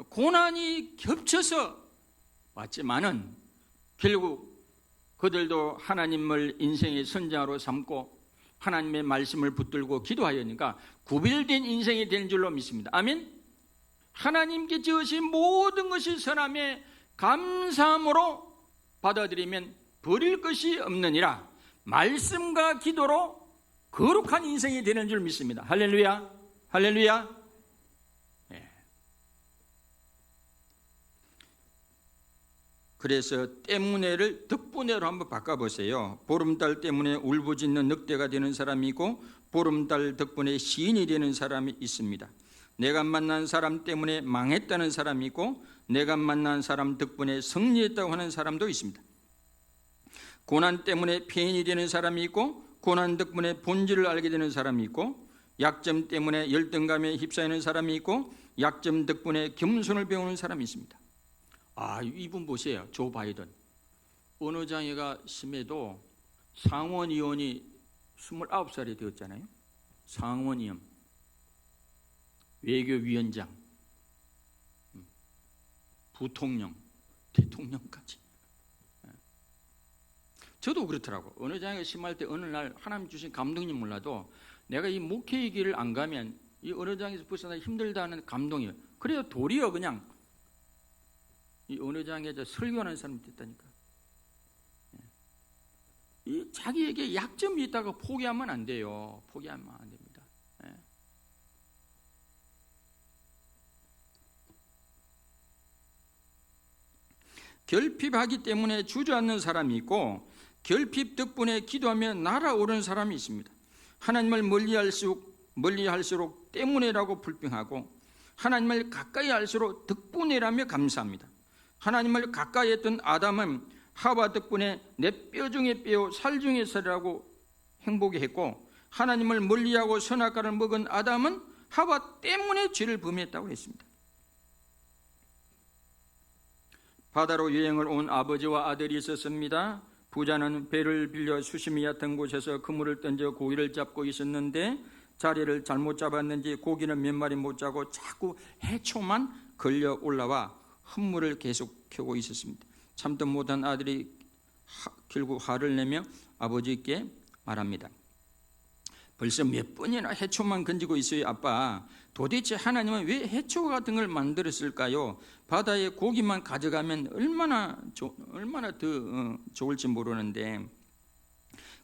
고난이 겹쳐서 왔지만은 결국 그들도 하나님을 인생의 선장으로 삼고 하나님의 말씀을 붙들고 기도하였으니까 구별된 인생이 되는 줄로 믿습니다. 아멘. 하나님께 지으신 모든 것이 선함에 감사함으로 받아들이면 버릴 것이 없느니라. 말씀과 기도로 거룩한 인생이 되는 줄 믿습니다. 할렐루야, 할렐루야. 그래서 때문에를 덕분에로 한번 바꿔보세요. 보름달 때문에 울부짖는 늑대가 되는 사람이 있고 보름달 덕분에 시인이 되는 사람이 있습니다. 내가 만난 사람 때문에 망했다는 사람이 있고 내가 만난 사람 덕분에 승리했다고 하는 사람도 있습니다. 고난 때문에 폐인이 되는 사람이 있고 고난 덕분에 본질을 알게 되는 사람이 있고 약점 때문에 열등감에 휩싸이는 사람이 있고 약점 덕분에 겸손을 배우는 사람이 있습니다. 이분 보세요. 조 바이든. 언어장애가 심해도 상원의원이 29살이 되었잖아요. 상원의원, 외교위원장, 부통령, 대통령까지. 저도 그렇더라고. 언어장애가 심할 때 어느 날 하나님 주신 감동인지 몰라도 내가 이 목회의 길을 안 가면 이 언어장애에서 벗어나 힘들다는 감동이에요. 그래서 도리어 그냥 이 언어장애자 설교하는 사람이 됐다니까. 이 자기에게 약점이 있다가 포기하면 안 돼요. 포기하면 안 됩니다. 결핍하기 때문에 주저앉는 사람이 있고 결핍 덕분에 기도하며 날아오르는 사람이 있습니다. 하나님을 멀리할수록 때문에라고 불평하고 하나님을 가까이 할수록 덕분에라며 감사합니다. 하나님을 가까이 했던 아담은 하와 덕분에 내 뼈 중에 뼈, 살 중에 살이라고 행복해했고 하나님을 멀리하고 선악과를 먹은 아담은 하와 때문에 죄를 범했다고 했습니다. 바다로 여행을 온 아버지와 아들이 있었습니다. 부자는 배를 빌려 수심이 얕은 곳에서 그물을 던져 고기를 잡고 있었는데 자리를 잘못 잡았는지 고기는 몇 마리 못 잡고 자꾸 해초만 걸려 올라와 흙물을 계속 켜고 있었습니다. 참도 못한 아들이 결국 화를 내며 아버지께 말합니다. 벌써 몇 번이나 해초만 건지고 있어요. 아빠, 도대체 하나님은 왜 해초 같은 걸 만들었을까요? 바다에 고기만 가져가면 얼마나 더 좋을지 모르는데.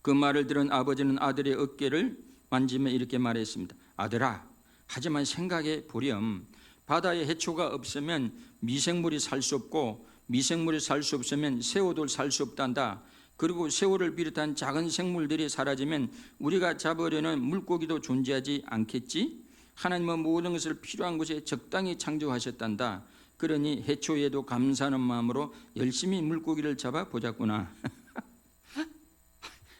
그 말을 들은 아버지는 아들의 어깨를 만지며 이렇게 말했습니다. 아들아, 하지만 생각해 보렴. 바다에 해초가 없으면 미생물이 살 수 없고 미생물이 살 수 없으면 새우도 살 수 없단다. 그리고 새우를 비롯한 작은 생물들이 사라지면 우리가 잡으려는 물고기도 존재하지 않겠지? 하나님은 모든 것을 필요한 곳에 적당히 창조하셨단다. 그러니 해초에도 감사하는 마음으로 열심히 물고기를 잡아 보자꾸나.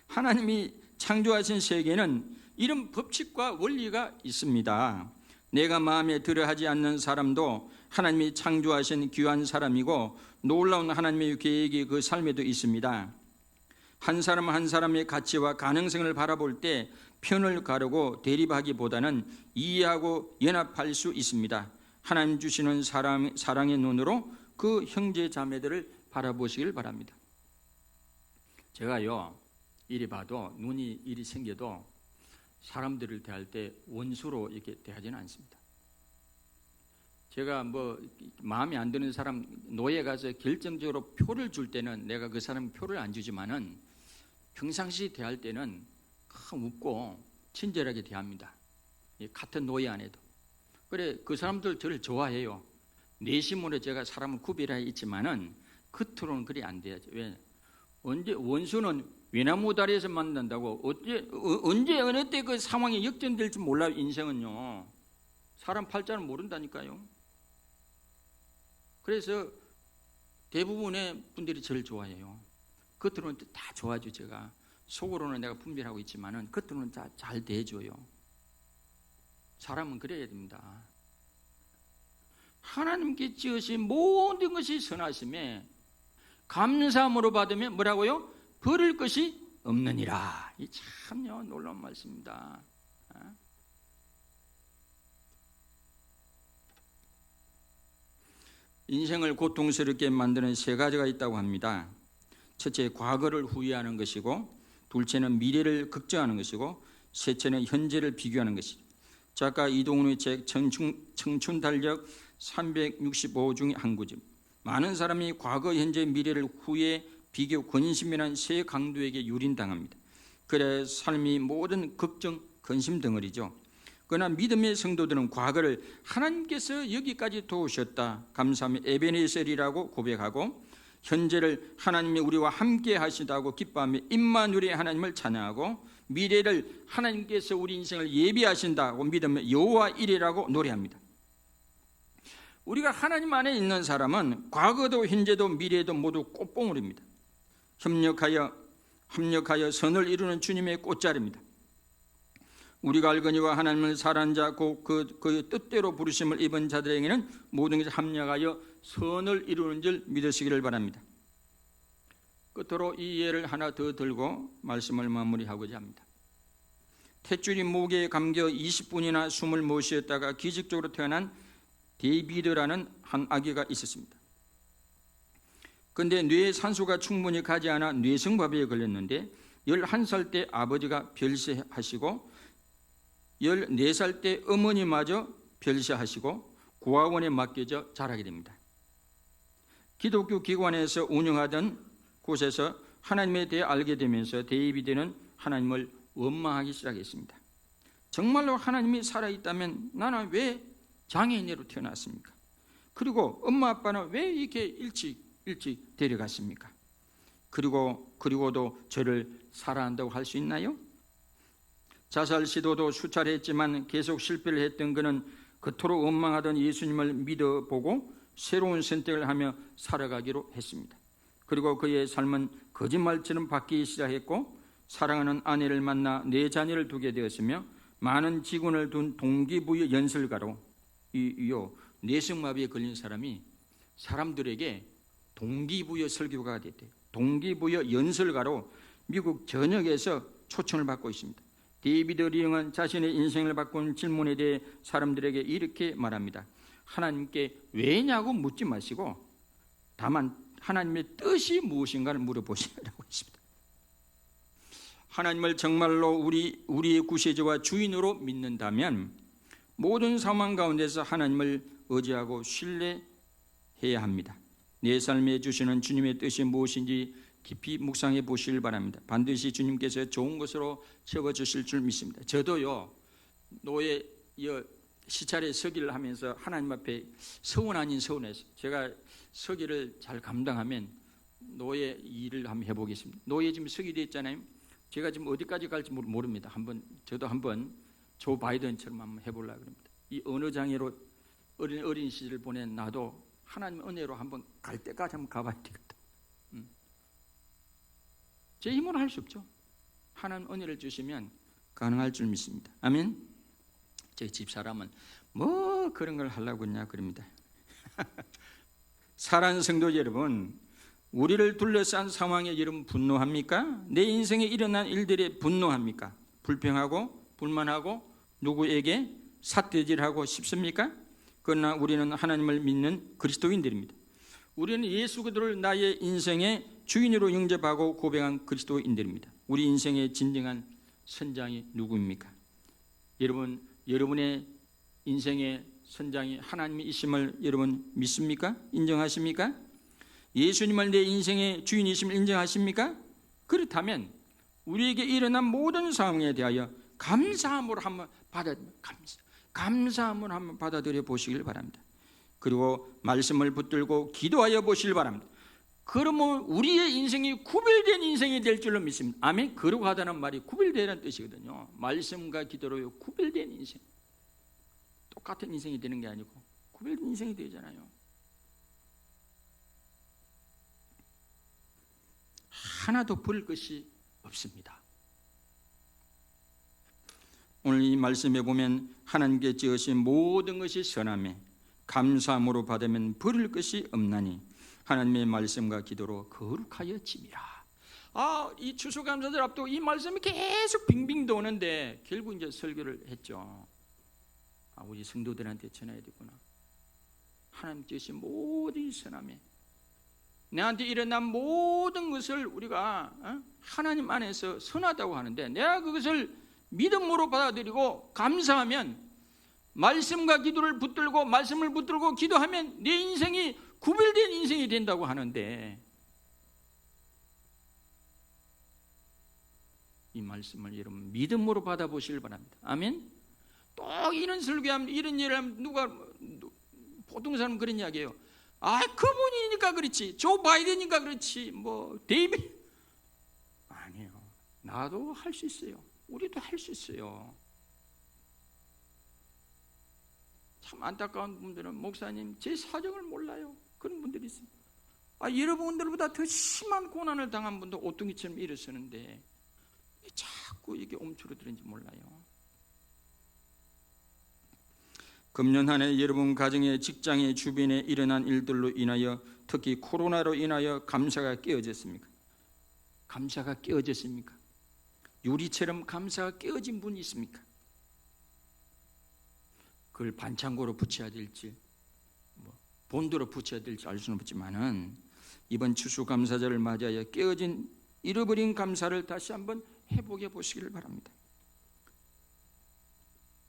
하나님이 창조하신 세계는 이런 법칙과 원리가 있습니다. 내가 마음에 들어하지 않는 사람도 하나님이 창조하신 귀한 사람이고 놀라운 하나님의 계획이 그 삶에도 있습니다. 한 사람 한 사람의 가치와 가능성을 바라볼 때 편을 가르고 대립하기보다는 이해하고 연합할 수 있습니다. 하나님 주시는 사랑의 눈으로 그 형제 자매들을 바라보시길 바랍니다. 제가요, 이리 봐도 눈이 이리 생겨도 사람들을 대할 때 원수로 이렇게 대하지는 않습니다. 제가 뭐 마음에 안 드는 사람 노예 가서 결정적으로 표를 줄 때는 내가 그 사람 표를 안 주지만은 평상시 대할 때는 웃고 친절하게 대합니다. 같은 노예 안에도. 그래 그 사람들 저를 좋아해요. 내심으로 제가 사람을 구별해 있지만은 겉으로는 그리 안 돼야죠. 왜? 언제 원수는 외나무 다리에서 만난다고 언제 어느 때 그 상황이 역전될지 몰라요. 인생은요. 사람 팔자는 모른다니까요. 그래서 대부분의 분들이 저를 좋아해요. 겉으로는 다 좋아하죠. 제가 속으로는 내가 분별하고 있지만은 겉으로는 잘 대해줘요. 사람은 그래야 됩니다. 하나님께 지으신 모든 것이 선하심에 감사함으로 받으면 뭐라고요? 버릴 것이 없느니라. 이 참요 놀라운 말씀입니다. 인생을 고통스럽게 만드는 세 가지가 있다고 합니다. 첫째, 과거를 후회하는 것이고, 둘째는 미래를 걱정하는 것이고, 셋째는 현재를 비교하는 것이죠. 작가 이동훈의 책 청춘 달력 365 중에 한 구집. 많은 사람이 과거, 현재, 미래를 후회, 비교, 근심이라는 세 강도에게 유린당합니다. 그래 삶이 모든 걱정, 근심 덩어리죠. 그러나 믿음의 성도들은 과거를 하나님께서 여기까지 도우셨다 감사하며 에베네셀이라고 고백하고, 현재를 하나님이 우리와 함께 하시다고 기뻐하며 임마누엘의 하나님을 찬양하고, 미래를 하나님께서 우리 인생을 예비하신다고 믿으며 여호와 이레라고 노래합니다. 우리가 하나님 안에 있는 사람은 과거도 현재도 미래도 모두 꽃봉오리입니다. 합력하여 선을 이루는 주님의 꽃자리입니다. 우리가 알거니와 하나님을 사랑하는 자 곧 그 뜻대로 부르심을 입은 자들에게는 모든 것을 합력하여 선을 이루는 줄 믿으시기를 바랍니다. 끝으로 이 예를 하나 더 들고 말씀을 마무리하고자 합니다. 탯줄이 목에 감겨 20분이나 숨을 못 쉬었다가 기적적으로 태어난 데이비드라는 한 아기가 있었습니다. 그런데 뇌에 산소가 충분히 가지 않아 뇌성마비에 걸렸는데 11살 때 아버지가 별세하시고 14살 때 어머니마저 별세하시고 고아원에 맡겨져 자라게 됩니다. 기독교 기관에서 운영하던 곳에서 하나님에 대해 알게 되면서 데이비드는 하나님을 원망하기 시작했습니다. 정말로 하나님이 살아있다면 나는 왜 장애인으로 태어났습니까? 그리고 엄마 아빠는 왜 이렇게 일찍 데려갔습니까? 그리고도 저를 사랑한다고 할 수 있나요? 자살 시도도 수차례 했지만 계속 실패를 했던 그는 그토록 원망하던 예수님을 믿어보고 새로운 선택을 하며 살아가기로 했습니다. 그리고 그의 삶은 거짓말처럼 바뀌기 시작했고, 사랑하는 아내를 만나 4자녀를 두게 되었으며, 많은 직원을 둔 동기부여 연설가로, 뇌성마비에 걸린 사람이 사람들에게 동기부여 설교가가 됐대요. 동기부여 연설가로 미국 전역에서 초청을 받고 있습니다. 데이비드 리응은 자신의 인생을 바꾼 질문에 대해 사람들에게 이렇게 말합니다. 하나님께 왜냐고 묻지 마시고 다만 하나님의 뜻이 무엇인가를 물어보시라고 했습니다. 하나님을 정말로 우리의 구세주와 주인으로 믿는다면 모든 상황 가운데서 하나님을 의지하고 신뢰해야 합니다. 내 삶에 주시는 주님의 뜻이 무엇인지 깊이 묵상해 보시길 바랍니다. 반드시 주님께서 좋은 것으로 채워주실 줄 믿습니다. 저도요, 노예 시찰에 서기를 하면서 하나님 앞에 서원 아닌 서원했어요. 제가 서기를 잘 감당하면 노예 일을 한번 해보겠습니다. 노예 지금 서기돼 있잖아요. 제가 지금 어디까지 갈지 모릅니다. 저도 한번 조 바이든처럼 한번 해보려고 합니다. 이 언어장애로 어린 시절을 보낸 나도 하나님 은혜로 한번 갈 때까지 한번 가봐야 되겠다. 제 힘으로 할 수 없죠. 하나님 은혜를 주시면 가능할 줄 믿습니다. 아멘. 제 집사람은 뭐 그런 걸 하려고 했냐 그럽니다. 사랑하는 성도 여러분, 우리를 둘러싼 상황에 여러분 분노합니까? 내 인생에 일어난 일들에 분노합니까? 불평하고 불만하고 누구에게 삿대질하고 싶습니까? 그러나 우리는 하나님을 믿는 그리스도인들입니다. 우리는 예수 그리스도를 나의 인생의 주인으로 영접하고 고백한 그리스도인들입니다. 우리 인생의 진정한 선장이 누구입니까? 여러분, 여러분의 인생의 선장이 하나님이 있음을 여러분 믿습니까? 인정하십니까? 예수님을 내 인생의 주인이심을 인정하십니까? 그렇다면 우리에게 일어난 모든 상황에 대하여 감사함으로 한번 감사함으로 한번 받아들여 보시길 바랍니다. 그리고 말씀을 붙들고 기도하여 보시길 바랍니다. 그러면 우리의 인생이 구별된 인생이 될 줄로 믿습니다. 아멘. 그러고 하다는 말이 구별되라는 뜻이거든요. 말씀과 기도로 구별된 인생, 똑같은 인생이 되는 게 아니고 구별된 인생이 되잖아요. 하나도 버릴 것이 없습니다. 오늘 이 말씀에 보면 하나님께 지으신 모든 것이 선함에 감사함으로 받으면 버릴 것이 없나니 하나님의 말씀과 기도로 거룩하여 짐이라. 이 추수감사절 앞두고 이 말씀이 계속 빙빙 도는데 결국 이제 설교를 했죠. 우리 성도들한테 전해야 되구나. 하나님 지으신 모든 선함에 내한테 일어난 모든 것을 우리가 하나님 안에서 선하다고 하는데, 내가 그것을 믿음으로 받아들이고 감사하면, 말씀과 기도를 붙들고 말씀을 붙들고 기도하면 내 인생이 구별된 인생이 된다고 하는데, 이 말씀을 여러분 믿음으로 받아보시길 바랍니다. 아멘. 또 이런 설교하면, 이런 일을 하면 누가, 보통 사람은 그런 이야기해요. 그분이니까 그렇지, 조 바이든이니까 그렇지, 뭐 데이비드. 아니에요. 나도 할 수 있어요. 우리도 할 수 있어요. 참 안타까운 분들은, 목사님 제 사정을 몰라요, 그런 분들이 있어요. 여러분들보다 더 심한 고난을 당한 분도 오뚜기처럼 일어서는데 자꾸 이게 움츠러드는지 몰라요. 금년 한 해 여러분 가정의, 직장의, 주변에 일어난 일들로 인하여, 특히 코로나로 인하여 감사가 깨어졌습니까? 감사가 깨어졌습니까? 유리처럼 감사가 깨어진 분이 있습니까? 그걸 반창고로 붙여야 될지, 본드로 붙여야 될지 알 수는 없지만은, 이번 추수감사절을 맞이하여 깨어진, 잃어버린 감사를 다시 한번 회복해 보시기를 바랍니다.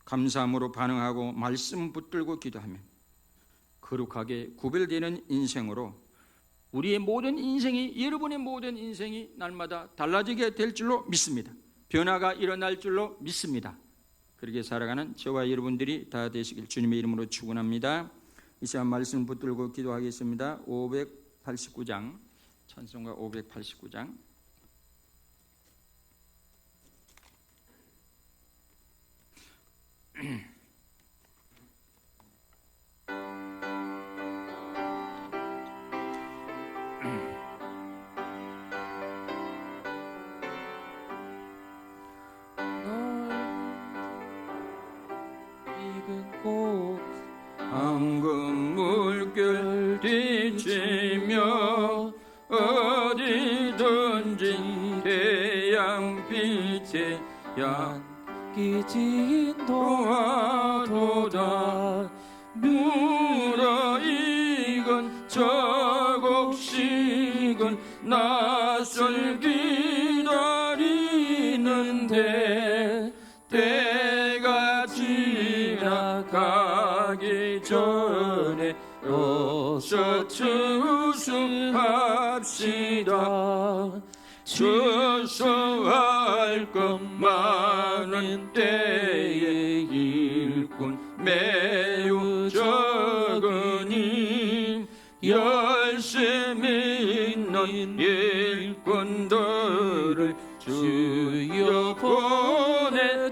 감사함으로 반응하고 말씀 붙들고 기도하면 거룩하게 구별되는 인생으로 우리의 모든 인생이, 여러분의 모든 인생이 날마다 달라지게 될 줄로 믿습니다. 변화가 일어날 줄로 믿습니다. 그렇게 살아가는 저와 여러분들이 다 되시길 주님의 이름으로 축원합니다. 이 시간 말씀 붙들고 기도하겠습니다. 589장, 찬송가 589장. 황금 물결 뒤치며 어디든지 태양빛에 기진 도와도다. 무더익은 저곡식은 낯을 기다리는데 때가 지나가기 전에 어서 추수합시다. 추수할 것 많은 때에 일꾼 매우 적으니 열심히 있는 일꾼들을 주여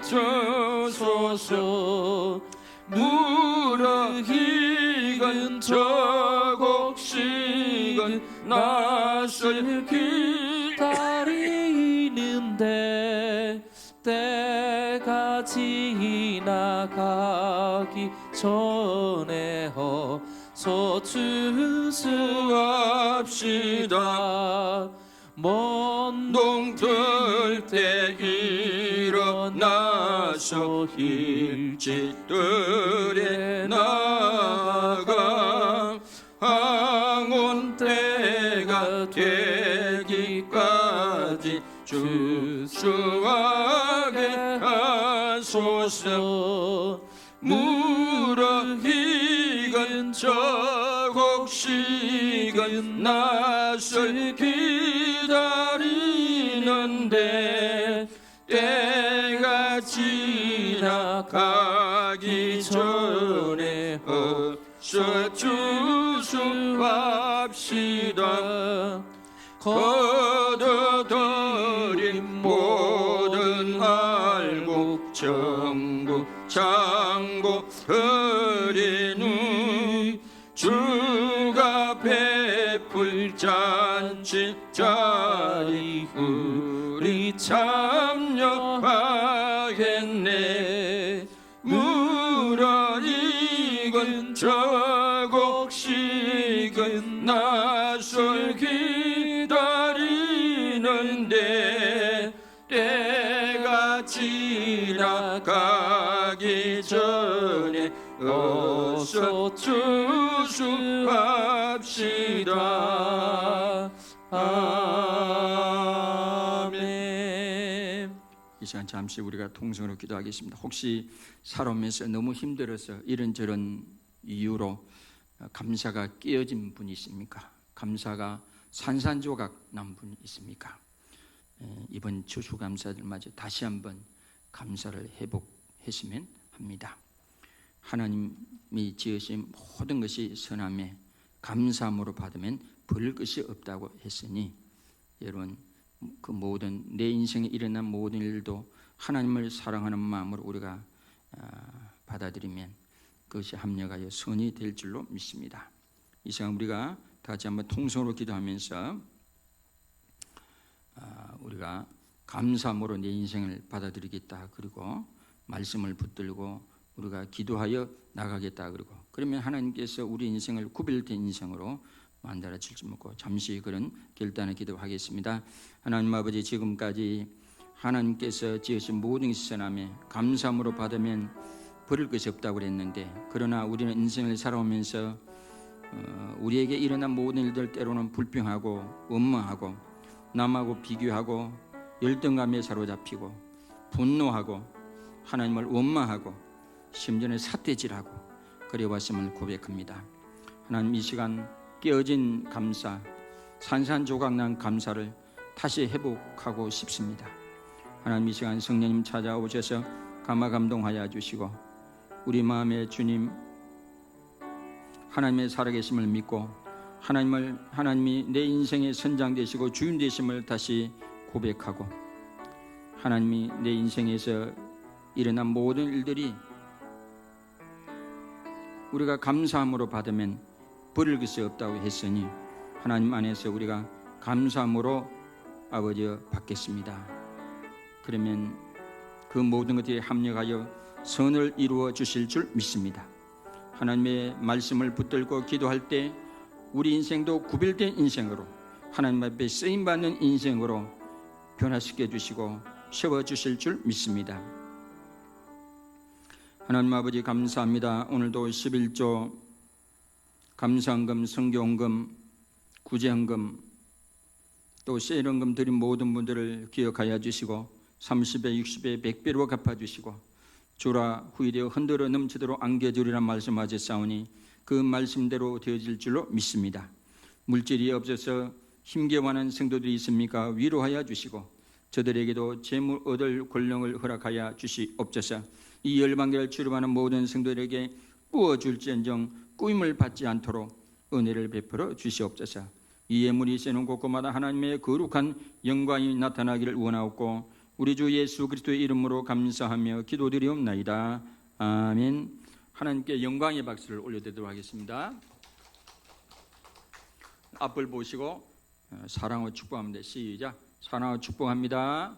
보내주소서. 무더익은 저곡식은 낯을 기다리는데 때가 지나가기 전해어서 주수합시다. 먼 동틀 때 일어나서 일찍들에 나가 항온 때가 되기까지 주수하게 하소서. 무르익은 저곡식은 낯을 기다리는데 때가 지나가기 전에 어서 주수합시다. 거둬들인 모든 알곡 정부 창고 흐리누 주가 베풀 잔치 자리 우리 참여하겠네. 무라익은 저곡식은 낯을 기다리는데 때가 지나가기 전에 어서 주수합시다. 아멘. 이 시간 잠시 우리가 통성으로 기도하겠습니다. 혹시 살아오면서 너무 힘들어서 이런저런 이유로 감사가 깨어진 분이 있습니까? 감사가 산산조각 난 분이 있습니까? 이번 추수감사절 맞아 다시 한번 감사를 회복했으면 합니다. 하나님이 지으신 모든 것이 선함에 감사함으로 받으면 버릴 것이 없다고 했으니, 여러분 그 모든 내 인생에 일어난 모든 일도 하나님을 사랑하는 마음으로 우리가 받아들이면 그것이 합력하여 선이 될 줄로 믿습니다. 이 시간 우리가 다 같이 한번 통성으로 기도하면서 우리가 감사함으로 내 인생을 받아들이겠다, 그리고 말씀을 붙들고 우리가 기도하여 나가겠다, 그러면 하나님께서 우리 인생을 구별된 인생으로 만들어 줄지 믿고 잠시 그런 결단의 기도하겠습니다. 하나님 아버지, 지금까지 하나님께서 지으신 모든 것이 선함에 감사함으로 받으면 버릴 것이 없다고 그랬는데, 그러나 우리는 인생을 살아오면서 우리에게 일어난 모든 일들 때로는 불평하고 원망하고 남하고 비교하고 열등감에 사로잡히고 분노하고 하나님을 원망하고 심지어는 삿대질하고 그래왔음을 고백합니다. 하나님, 이 시간 깨어진 감사, 산산조각난 감사를 다시 회복하고 싶습니다. 하나님, 이 시간 성령님 찾아오셔서 감화감동하여 주시고 우리 마음에 주님 하나님의 살아계심을 믿고 하나님이 내 인생의 선장 되시고 주인 되심을 다시 고백하고, 하나님이 내 인생에서 일어난 모든 일들이 우리가 감사함으로 받으면 버릴 것이 없다고 했으니 하나님 안에서 우리가 감사함으로 아버지 받겠습니다. 그러면 그 모든 것들이 합력하여 선을 이루어 주실 줄 믿습니다. 하나님의 말씀을 붙들고 기도할 때 우리 인생도 구별된 인생으로 하나님 앞에 쓰임받는 인생으로 변화시켜 주시고 세워주실 줄 믿습니다. 하나님 아버지, 감사합니다. 오늘도 11조 감사헌금, 성교헌금, 구제헌금, 또 세일헌금 드린 모든 분들을 기억하여 주시고 30배, 60배, 100배로 갚아주시고 주라 후일에 흔들어 넘치도록 안겨주리라 말씀하셨사오니 그 말씀대로 되어질 줄로 믿습니다. 물질이 없어서 힘겨워하는 성도들이 있습니까? 위로하여 주시고 저들에게도 재물 얻을 권능을 허락하여 주시옵소서. 이 열방계를 출입하는 모든 성도들에게 부어줄지언정 꾸임을 받지 않도록 은혜를 베풀어 주시옵소서. 이 예물이 세는 곳곳마다 하나님의 거룩한 영광이 나타나기를 원하옵고 우리 주 예수 그리스도의 이름으로 감사하며 기도드리옵나이다. 아멘. 하나님께 영광의 박수를 올려드리도록 하겠습니다. 앞을 보시고 사랑으로 축복합니다. 시작. 사랑으로 축복합니다.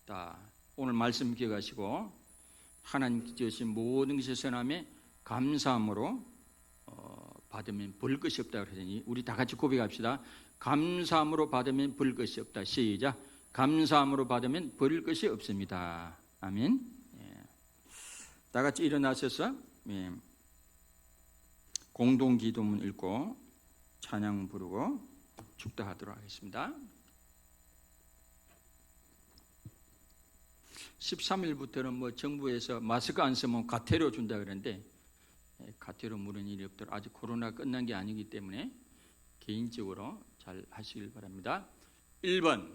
자, 오늘 말씀 기억하시고 하나님께 지으신 모든 것이 선함에 감사함으로 받으면 볼 것이 없다 그러더니 우리 다 같이 고백합시다. 감사함으로 받으면 볼 것이 없다. 시작. 감사함으로 받으면 버릴 것이 없습니다. 아멘. 다 같이 일어나셔서 공동기도문 읽고 찬양 부르고 축도하도록 하겠습니다. 13일부터는 정부에서 마스크 안 쓰면 과태료 준다 그러는데 과태료 물은 일이 없도록 아직 코로나 끝난 게 아니기 때문에 개인적으로 잘 하시길 바랍니다. 1번,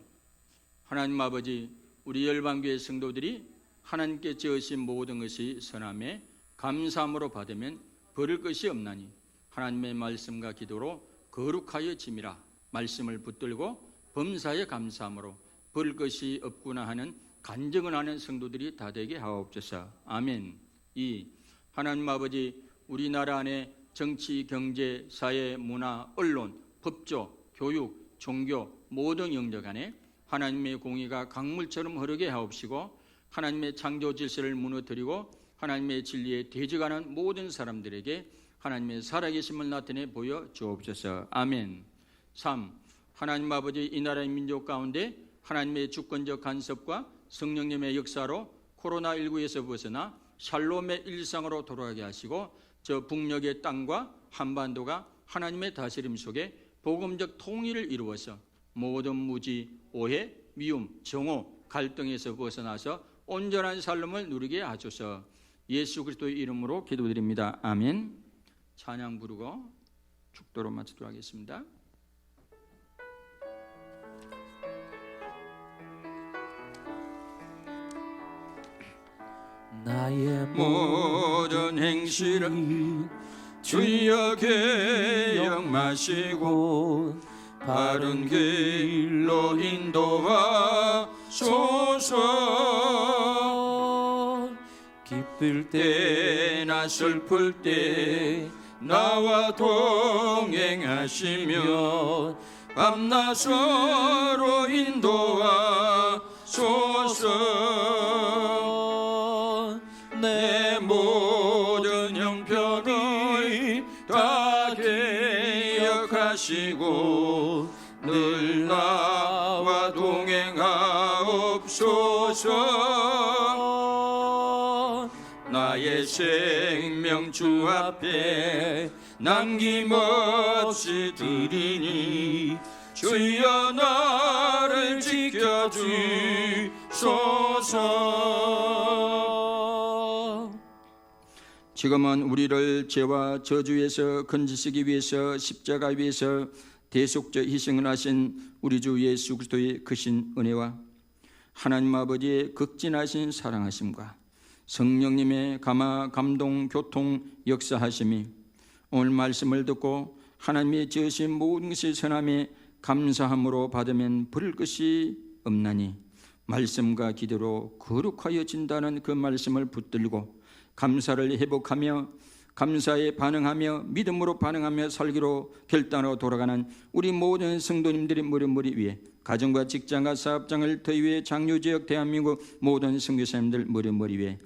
하나님 아버지, 우리 열방교회 성도들이 하나님께 지으신 모든 것이 선함에 감사함으로 받으면 버릴 것이 없나니 하나님의 말씀과 기도로 거룩하여 짐이라 말씀을 붙들고 범사에 감사함으로 버릴 것이 없구나 하는 간증을 하는 성도들이 다 되게 하옵소서. 아멘. 2. 하나님 아버지, 우리나라 안에 정치, 경제, 사회, 문화, 언론, 법조, 교육, 종교 모든 영역 안에 하나님의 공의가 강물처럼 흐르게 하옵시고 하나님의 창조 질서를 무너뜨리고 하나님의 진리에 대적하는 모든 사람들에게 하나님의 살아계심을 나타내 보여 주옵소서. 아멘. 3. 하나님 아버지, 이 나라의 민족 가운데 하나님의 주권적 간섭과 성령님의 역사로 코로나19에서 벗어나 샬롬의 일상으로 돌아가게 하시고 저 북녘의 땅과 한반도가 하나님의 다스림 속에 복음적 통일을 이루어서 모든 무지, 오해, 미움, 정오, 갈등에서 벗어나서 온전한 삶을 누리게 하소서. 예수 그리스도의 이름으로 기도드립니다. 아멘. 찬양 부르고 축도로 마치도록 하겠습니다. 나의 모든 행실은 주여 개혁마시고 바른 길로 인도하소서. 기쁠 때나 슬플 때 나와 동행하시며 밤낮 서로 인도하소서. 내 모든 형편을 다 개혁하시고 늘 나와 동행하옵소서. 나의 생명 주 앞에 남김없이 드리니 주여 나를 지켜주소서. 지금은 우리를 죄와 저주에서 건지시기 위해서 십자가 위에서 대속적 희생을 하신 우리 주 예수 그리스도의 크신 은혜와 하나님 아버지의 극진하신 사랑하심과 성령님의 감화, 감동, 교통, 역사하심이 오늘 말씀을 듣고 하나님의 지으신 모든 것이 선함에 감사함으로 받으면 버릴 것이 없나니 말씀과 기도로 거룩하여 진다는 그 말씀을 붙들고 감사를 회복하며 감사에 반응하며 믿음으로 반응하며 살기로 결단하고 돌아가는 우리 모든 성도님들의 머리 위에 가정과 직장과 사업장을 더 위에 장유지역 대한민국 모든 선교사님들 머리 위에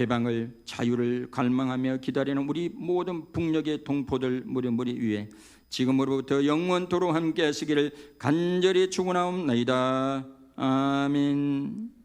해방을 자유를 갈망하며 기다리는 우리 모든 북녘의 동포들 머리 위에 지금으로부터 영원토록 함께 하시기를 간절히 축원하옵나이다. 아멘.